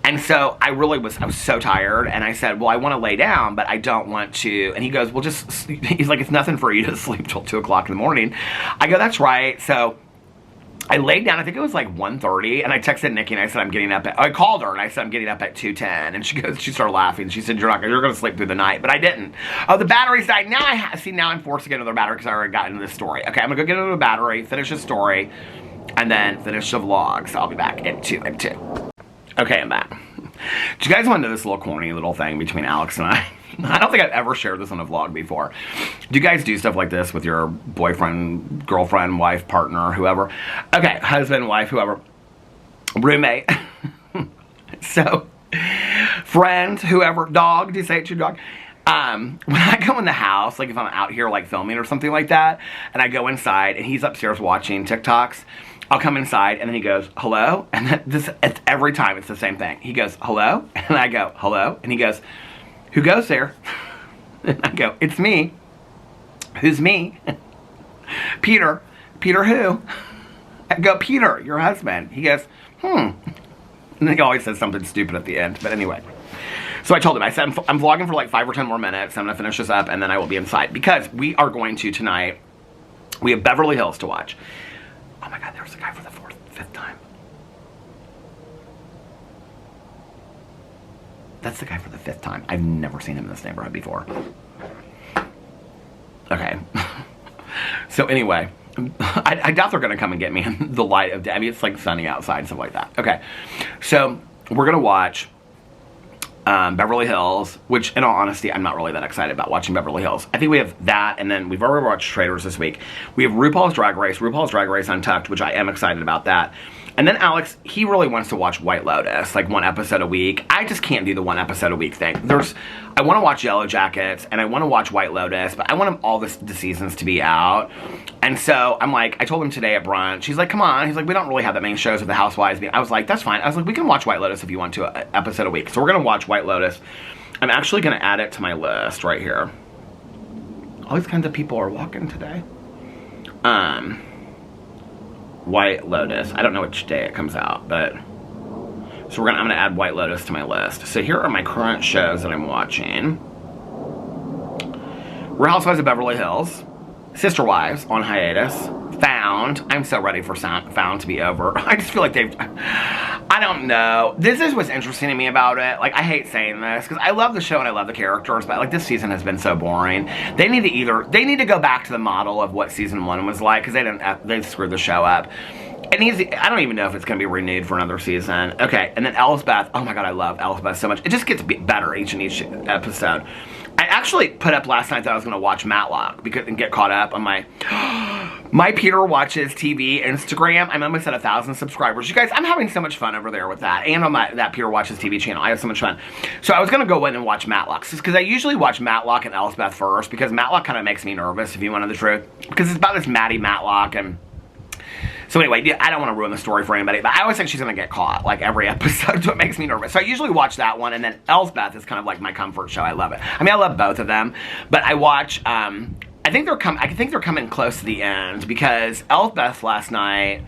And so I was so tired, and I said, well, I want to lay down, but I don't want to. And he goes, well, he's like, it's nothing for you to sleep till 2 o'clock in the morning. I go, that's right. So I laid down, I think it was like 1:30, and I texted Nikki and I said, I called her and I said, I'm getting up at 2:10. And she started laughing. She said, you're going to sleep through the night. But I didn't. Oh, the battery's died. Now now I'm forced to get another battery because I already got into this story. Okay, I'm going to go get another battery, finish the story, and then finish the vlog. So I'll be back at 2. Okay, I'm back. Do you guys want to know this little corny little thing between Alex and I? I don't think I've ever shared this on a vlog before. Do you guys do stuff like this with your boyfriend, girlfriend, wife, partner, whoever? Okay, husband, wife, whoever. Roommate. So, friend, whoever, dog, do you say it's your dog? When I go in the house, like if I'm out here like filming or something like that, and I go inside and he's upstairs watching TikToks, I'll come inside and then he goes, hello? And then every time it's the same thing. He goes, hello? And I go, hello? And he goes, who goes there? And I go, it's me. Who's me? Peter. Peter who? I go, Peter, your husband. He goes, And then he always says something stupid at the end. But anyway. So I told him, I said, I'm vlogging for like 5 or 10 more minutes. I'm going to finish this up and then I will be inside. Because we are going to tonight, we have Beverly Hills to watch. Oh my God, there was a guy for the 5th time. That's the guy for the 5th time. I've never seen him in this neighborhood before. Okay. So anyway, I doubt they're going to come and get me in the light of day. I mean, it's like sunny outside and stuff like that. Okay. So we're going to watch Beverly Hills, which in all honesty, I'm not really that excited about watching Beverly Hills. I think we have that, and then we've already watched Traitors this week. We have RuPaul's Drag Race Untucked, which I am excited about that. And then Alex, he really wants to watch White Lotus, like 1 episode a week. I just can't do the 1 episode a week thing. I want to watch Yellow Jackets, and I want to watch White Lotus, but I want all the seasons to be out. And so I'm like, I told him today at brunch, he's like, come on. He's like, we don't really have that many shows with the Housewives. I was like, that's fine. I was like, we can watch White Lotus if you want to, an episode a week. So we're going to watch White Lotus. I'm actually going to add it to my list right here. All these kinds of people are walking today. White Lotus. I don't know which day it comes out, but so I'm gonna add White Lotus to my list. So here are my current shows that I'm watching. Real Housewives of Beverly Hills, Sister Wives on hiatus, Found. I'm so ready for Found to be over. I just feel like I don't know. This is what's interesting to me about it. Like, I hate saying this because I love the show and I love the characters, but like this season has been so boring. They need to go back to the model of what season 1 was like, because they screwed the show up. It needs. I don't even know if it's going to be renewed for another season. Okay, and then Elsbeth. Oh my god, I love Elsbeth so much. It just gets better each episode. I actually put up last night that I was going to watch Matlock and get caught up on my Peter Watches TV Instagram. I'm almost at 1,000 subscribers. You guys, I'm having so much fun over there with that, and on that Peter Watches TV channel. I have so much fun. So I was going to go in and watch Matlock, because I usually watch Matlock and Elsbeth first, because Matlock kind of makes me nervous, if you want to know the truth, because it's about this Maddie Matlock. And so anyway, I don't want to ruin the story for anybody, but I always think she's going to get caught, like, every episode, so it makes me nervous. So I usually watch that one, and then Elsbeth is kind of like my comfort show. I love it. I mean, I love both of them, but I watch, I think they're coming close to the end, because Elsbeth last night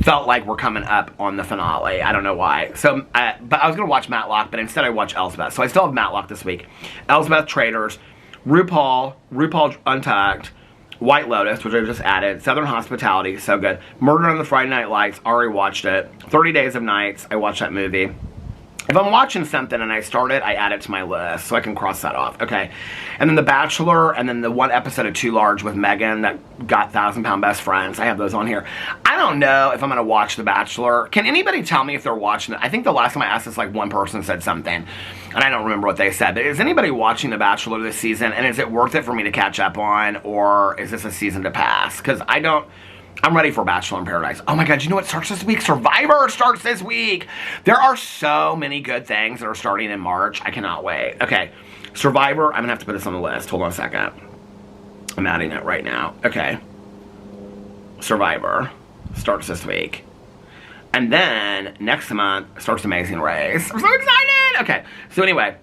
felt like we're coming up on the finale. I don't know why. So, but I was going to watch Matlock, but instead I watched Elsbeth. So I still have Matlock this week. Elsbeth, Traitors, RuPaul Untucked, White Lotus, which I just added, Southern Hospitality, so good. Murder on the Friday Night Lights, already watched it. 30 Days of Nights, I watched that movie. If I'm watching something and I start it, I add it to my list, so I can cross that off. Okay. And then The Bachelor, and then the one episode of Too Large with Megan that got 1,000 Pound Best Friends. I have those on here. I don't know if I'm going to watch The Bachelor. Can anybody tell me if they're watching it? I think the last time I asked this, like, one person said something, and I don't remember what they said. But is anybody watching The Bachelor this season, and is it worth it for me to catch up on, or is this a season to pass? Because I'm ready for Bachelor in Paradise. Oh my god, you know what starts this week? Survivor starts this week! There are so many good things that are starting in March. I cannot wait. Okay, Survivor, I'm gonna have to put this on the list. Hold on a second. I'm adding it right now. Okay. Survivor starts this week. And then, next month, starts Amazing Race. I'm so excited! Okay, so anyway,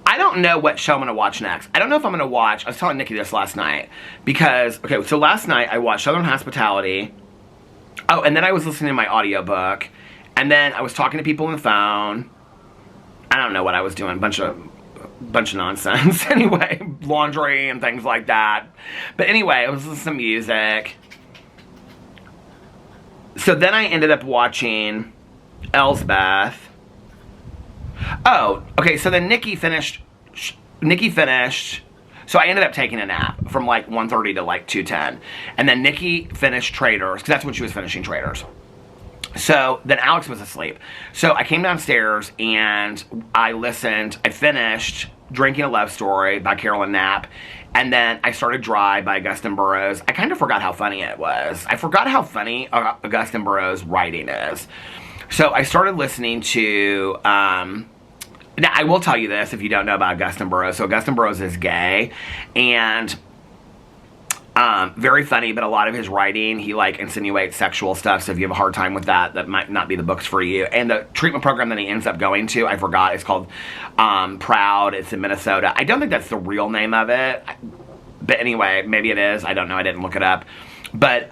I don't know what show I'm going to watch next. I don't know if I'm going to watch, I was telling Nikki this last night, because, okay, so last night I watched Southern Hospitality. Oh, and then I was listening to my audiobook, and then I was talking to people on the phone. I don't know what I was doing, bunch of nonsense. Anyway, laundry and things like that. But anyway, I was listening to music. So then I ended up watching Elsbeth. Oh, okay, so then Nikki finished, so I ended up taking a nap from like 1:30 to like 2:10, and then Nikki finished Traitors, because that's when she was finishing Traitors. So then Alex was asleep. So I came downstairs and I finished Drinking a Love Story by Carolyn Knapp, and then I started Dry by Augusten Burroughs. I kind of forgot how funny it was. I forgot how funny Augusten Burroughs' writing is. So I started listening to, now I will tell you this if you don't know about Augusten Burroughs. So Augusten Burroughs is gay, and very funny, but a lot of his writing, he like insinuates sexual stuff. So if you have a hard time with that, that might not be the books for you. And the treatment program that he ends up going to, I forgot, it's called Proud. It's in Minnesota. I don't think that's the real name of it. But anyway, maybe it is. I don't know. I didn't look it up. But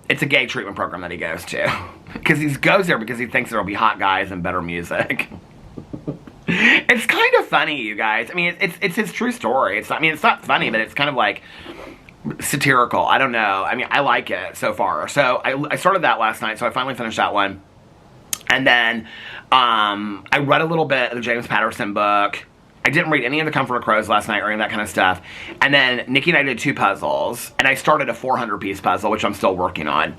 it's a gay treatment program that he goes to. Because he goes there because he thinks there'll be hot guys and better music. It's kind of funny, you guys. I mean, it's his true story. It's not funny, but it's kind of like satirical. I don't know. I mean, I like it so far. So I started that last night, so I finally finished that one. And then I read a little bit of the James Patterson book. I didn't read any of the Comfort of Crows last night or any of that kind of stuff. And then Nikki and I did 2 puzzles. And I started a 400-piece puzzle, which I'm still working on.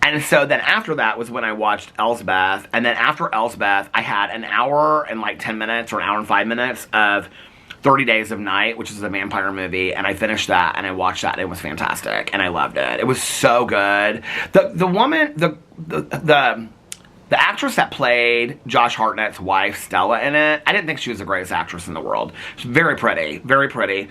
And so then after that was when I watched Elsbeth. And then after Elsbeth, I had an hour and like 10 minutes or an hour and 5 minutes of 30 Days of Night, which is a vampire movie. And I finished that and I watched that. And it was fantastic. And I loved it. It was so good. The woman, the actress that played Josh Hartnett's wife, Stella, in it, I didn't think she was the greatest actress in the world. She's very pretty, very pretty.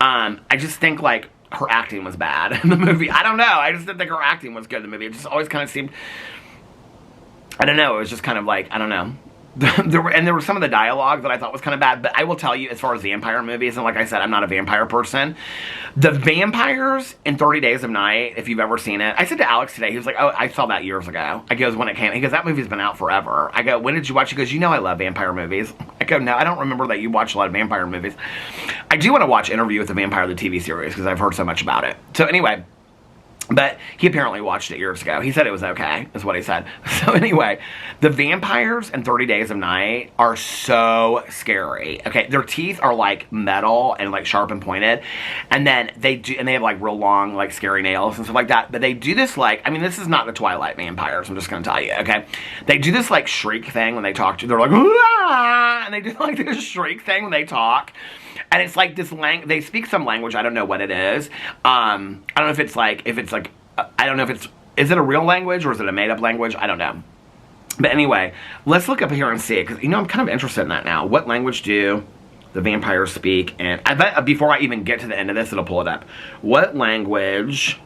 I just think, like, her acting was bad in the movie. I don't know. I just didn't think her acting was good in the movie. It just always kind of seemed, I don't know. It was just kind of like, I don't know. there were some of the dialogue that I thought was kind of bad, but I will tell you, as far as vampire movies, and like I said, I'm not a vampire person. The vampires in 30 Days of Night, if you've ever seen it, I said to Alex today, he was like, oh, I saw that years ago. I goes, when it came, he goes, that movie's been out forever. I go, when did you watch it? He goes, you know I love vampire movies. I go, no, I don't remember that you watch a lot of vampire movies. I do want to watch Interview with the Vampire, the TV series, because I've heard so much about it. So anyway, but he apparently watched it years ago. He said it was okay, is what he said. So anyway, the vampires in 30 Days of Night are so scary. Okay, their teeth are like metal and like sharp and pointed. And then they have like real long, like scary nails and stuff like that. But they do this like, I mean, this is not the Twilight vampires, I'm just gonna tell you, okay? They do this like shriek thing when they talk to you. They're like, ah! And they do like this shriek thing when they talk. And it's like this they speak some language, I don't know what it is. I don't know if it's like, I don't know if it's, is it a real language or is it a made up language? I don't know. But anyway, let's look up here and see, because, you know, I'm kind of interested in that now. What language do the vampires speak? And I bet before I even get to the end of this, it'll pull it up. What language,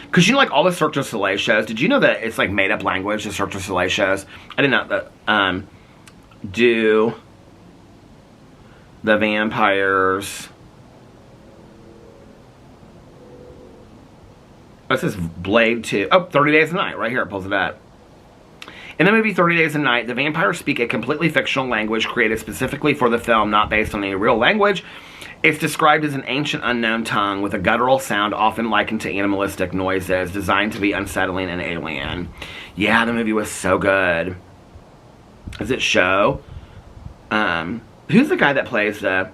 because you know, like all the Cirque du Soleil shows, did you know that it's like made up language, the Cirque du Soleil shows? I didn't know that. Do the vampires, oh, it says Blade 2. Oh, 30 Days of Night, right here, it pulls it up. In the movie 30 Days of Night, the vampires speak a completely fictional language created specifically for the film, not based on any real language. It's described as an ancient unknown tongue with a guttural sound often likened to animalistic noises, designed to be unsettling and alien. Yeah, the movie was so good. Does it show? Who's the guy that plays the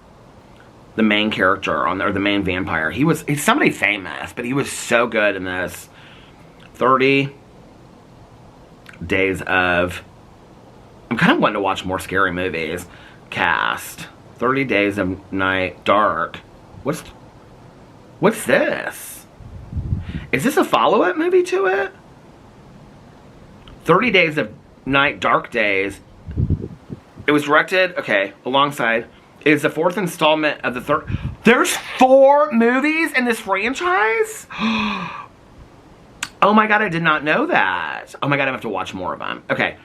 main character or the main vampire? He's somebody famous, but he was so good in this. 30 Days of, I'm kind of wanting to watch more scary movies. Cast. 30 Days of Night, Dark. What's this? Is this a follow-up movie to it? 30 Days of Night, Dark Days. It was directed, okay, alongside. It is the fourth installment of the third. There's 4 movies in this franchise? Oh my god, I did not know that. Oh my god, I have to watch more of them. Okay.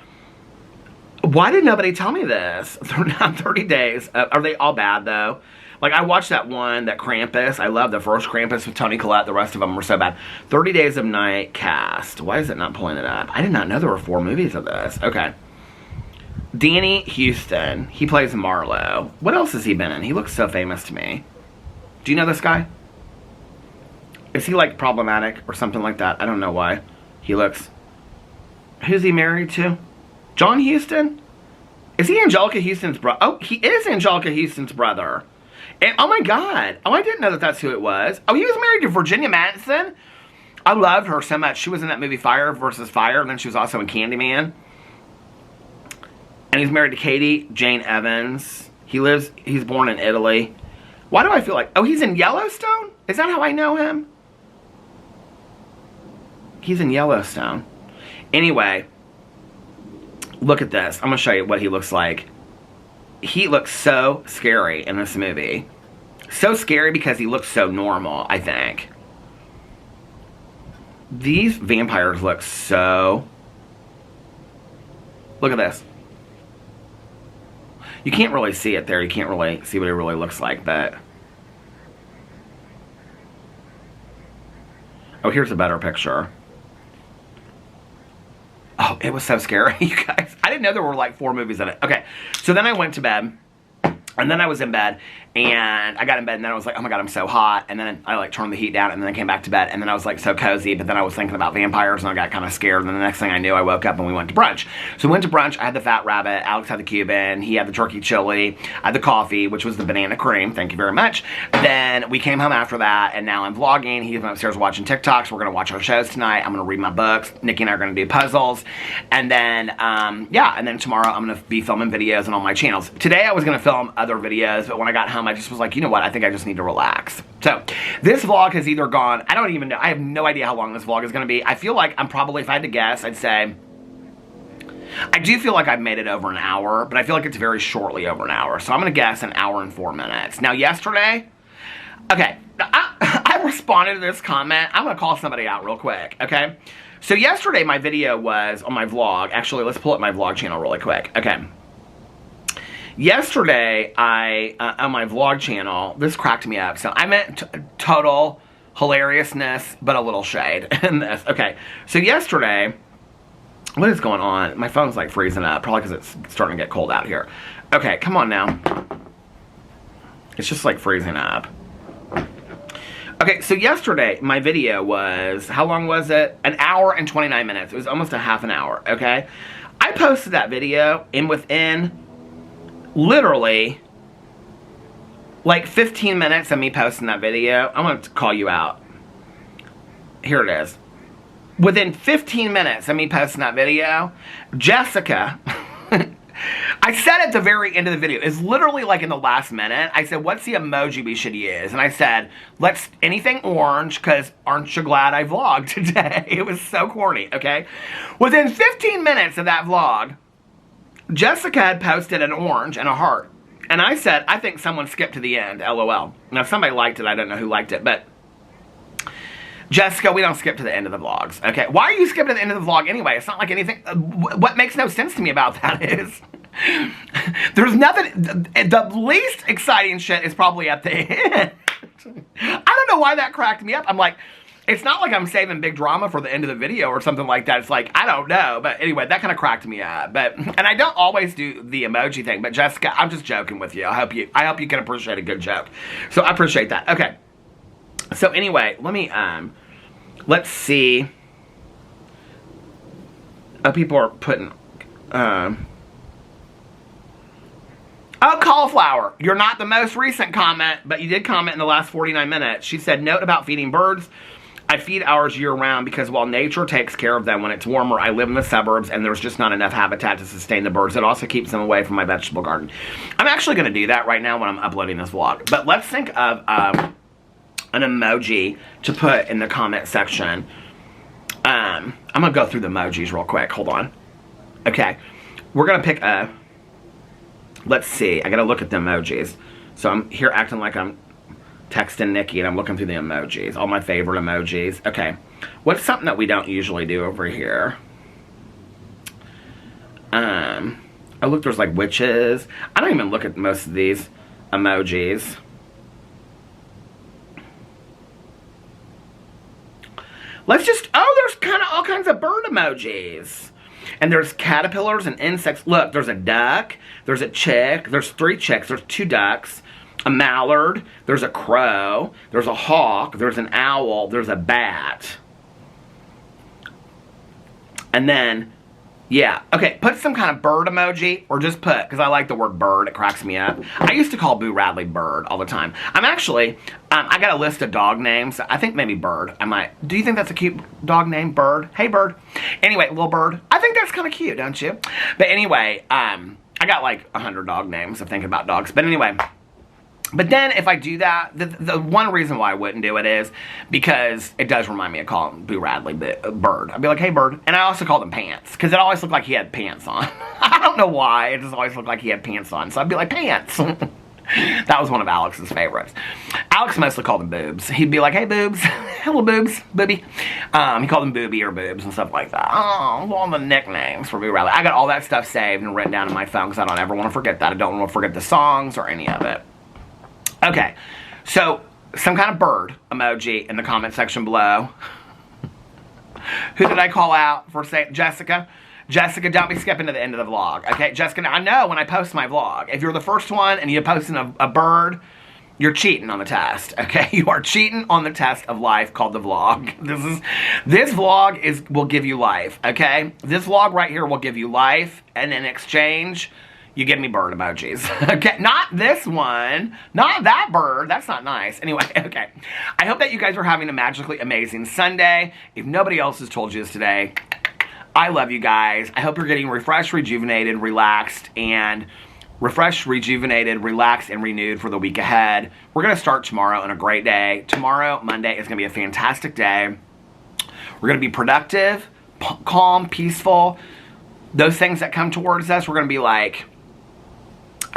Why did nobody tell me this? They're not 30 days. Are they all bad, though? Like, I watched that one, that Krampus. I love the first Krampus with Toni Collette. The rest of them were so bad. 30 Days of Night cast. Why is it not pulling it up? I did not know there were 4 movies of this. Okay. Danny Houston. He plays Marlowe. What else has he been in? He looks so famous to me. Do you know this guy? Is he, like, problematic or something like that? I don't know why. He looks... Who's he married to? John Huston? Is he Angelica Houston's brother? Oh, he is Angelica Houston's brother. And, oh my god. Oh, I didn't know that that's who it was. Oh, he was married to Virginia Madsen? I loved her so much. She was in that movie Fire vs. Fire, and then she was also in Candyman. And he's married to Katie Jane Evans. He's born in Italy. Why do I feel like... Oh, he's in Yellowstone? Is that how I know him? He's in Yellowstone. Anyway, look at this. I'm going to show you what he looks like. He looks so scary in this movie. So scary because he looks so normal, I think. These vampires look so... Look at this. You can't really see it there. You can't really see what it really looks like, but... Oh, here's a better picture. Oh, it was so scary, you guys. I didn't know there were like 4 movies in it. Okay, so then I went to bed. And then I was in bed, and I got in bed, and then I was like, oh my god, I'm so hot. And then I like turned the heat down, and then I came back to bed, and then I was like so cozy, but then I was thinking about vampires, and I got kind of scared. And then the next thing I knew, I woke up, and we went to brunch. So we went to brunch. I had the fat rabbit. Alex had the Cuban. He had the turkey chili. I had the coffee, which was the banana cream. Thank you very much. Then we came home after that, and now I'm vlogging. He's upstairs watching TikToks. We're going to watch our shows tonight. I'm going to read my books. Nikki and I are going to do puzzles. And then, yeah, and then tomorrow I'm going to be filming videos on all my channels. Today I was going to film other videos, but when I got home, I just was like, you know what? I think I just need to relax. So this vlog has either gone, I don't even know. I have no idea how long this vlog is going to be. I feel like I'm probably, if I had to guess, I'd say, I do feel like I've made it over an hour, but I feel like it's very shortly over an hour. So I'm going to guess an hour and 4 minutes. Now, yesterday, okay, I responded to this comment. I'm going to call somebody out real quick, okay? So yesterday my video was on my vlog. Actually, let's pull up my vlog channel really quick. Okay. Yesterday, on my vlog channel, this cracked me up. So I meant total hilariousness, but a little shade in this. Okay. So yesterday, what is going on? My phone's like freezing up, probably because it's starting to get cold out here. Okay, come on now. It's just like freezing up. Okay, so yesterday, my video was, how long was it? An hour and 29 minutes. It was almost a half an hour, okay? I posted that video, and within, literally, like 15 minutes of me posting that video, I'm going to call you out. Here it is. Within 15 minutes of me posting that video, Jessica... I said at the very end of the video, it's literally like in the last minute, I said, what's the emoji we should use? And I said, let's, anything orange, because aren't you glad I vlogged today? It was so corny, okay? Within 15 minutes of that vlog, Jessica had posted an orange and a heart. And I said, I think someone skipped to the end, LOL. Now, if somebody liked it, I don't know who liked it, but... Jessica, we don't skip to the end of the vlogs, okay? Why are you skipping to the end of the vlog anyway? It's not like anything... what makes no sense to me about that is... there's nothing... The least exciting shit is probably at the end. I don't know why that cracked me up. I'm like... It's not like I'm saving big drama for the end of the video or something like that. It's like, I don't know. But anyway, that kind of cracked me up. But and I don't always do the emoji thing. But Jessica, I'm just joking with you. I hope you can appreciate a good joke. So I appreciate that. Okay. So anyway, let me, let's see. Oh, people are putting, oh, cauliflower. You're not the most recent comment, but you did comment in the last 49 minutes. She said, note about feeding birds. I feed ours year-round because while nature takes care of them when it's warmer, I live in the suburbs and there's just not enough habitat to sustain the birds. It also keeps them away from my vegetable garden. I'm actually going to do that right now when I'm uploading this vlog. But let's think of, an emoji to put in the comment section. I'm gonna go through the emojis real quick. Hold on. Okay. We're gonna pick a... Let's see. I gotta look at the emojis. So I'm here acting like I'm texting Nikki and I'm looking through the emojis. All my favorite emojis. Okay. What's something that we don't usually do over here? Oh, look, there's like witches. I don't even look at most of these emojis. Let's just, oh, there's kind of all kinds of bird emojis. And there's caterpillars and insects. Look, there's a duck, there's a chick, there's 3 chicks, there's 2 ducks, a mallard, there's a crow, there's a hawk, there's an owl, there's a bat. And then, yeah, okay, put some kind of bird emoji, or just put, because I like the word bird, it cracks me up. I used to call Boo Radley Bird all the time. I'm actually, I got a list of dog names. I think maybe Bird. I might. Do you think that's a cute dog name? Bird? Hey, Bird. Anyway, little Bird. I think that's kind of cute, don't you? But anyway, I got like 100 dog names of thinking about dogs. But anyway... But then, if I do that, the one reason why I wouldn't do it is because it does remind me of calling Boo Radley Bird. I'd be like, hey, Bird. And I also called him Pants, because it always looked like he had pants on. I don't know why. It just always looked like he had pants on. So I'd be like, Pants. That was one of Alex's favorites. Alex mostly called him Boobs. He'd be like, hey, Boobs. Hello, Boobs. Booby. He called him Booby or Boobs and stuff like that. Oh, all the nicknames for Boo Radley. I got all that stuff saved and written down in my phone because I don't ever want to forget that. I don't want to forget the songs or any of it. Okay, so some kind of bird emoji in the comment section below. Who did I call out for saying Jessica? Jessica, don't be skipping to the end of the vlog. Okay, Jessica, I know when I post my vlog, if you're the first one and you're posting a bird, you're cheating on the test. Okay, you are cheating on the test of life called the vlog. This vlog will give you life. Okay, this vlog right here will give you life, and in exchange, you give me bird emojis. Okay, not this one. Not that bird. That's not nice. Anyway, okay. I hope that you guys are having a magically amazing Sunday. If nobody else has told you this today, I love you guys. I hope you're getting refreshed, rejuvenated, relaxed, and relaxed, and renewed for the week ahead. We're going to start tomorrow on a great day. Tomorrow, Monday, is going to be a fantastic day. We're going to be productive, calm, peaceful. Those things that come towards us, we're going to be like,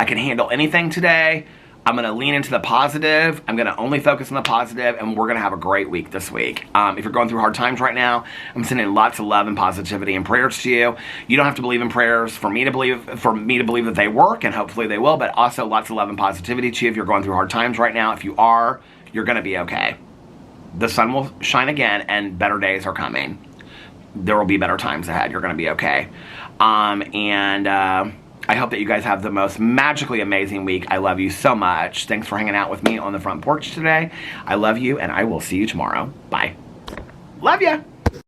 I can handle anything today. I'm going to lean into the positive. I'm going to only focus on the positive, and we're going to have a great week this week. If you're going through hard times right now, I'm sending lots of love and positivity and prayers to you. You don't have to believe in prayers for me to believe that they work, and hopefully they will, but also lots of love and positivity to you if you're going through hard times right now. If you are, you're going to be okay. The sun will shine again, and better days are coming. There will be better times ahead. You're going to be okay. I hope that you guys have the most magically amazing week. I love you so much. Thanks for hanging out with me on the front porch today. I love you, and I will see you tomorrow. Bye. Love ya.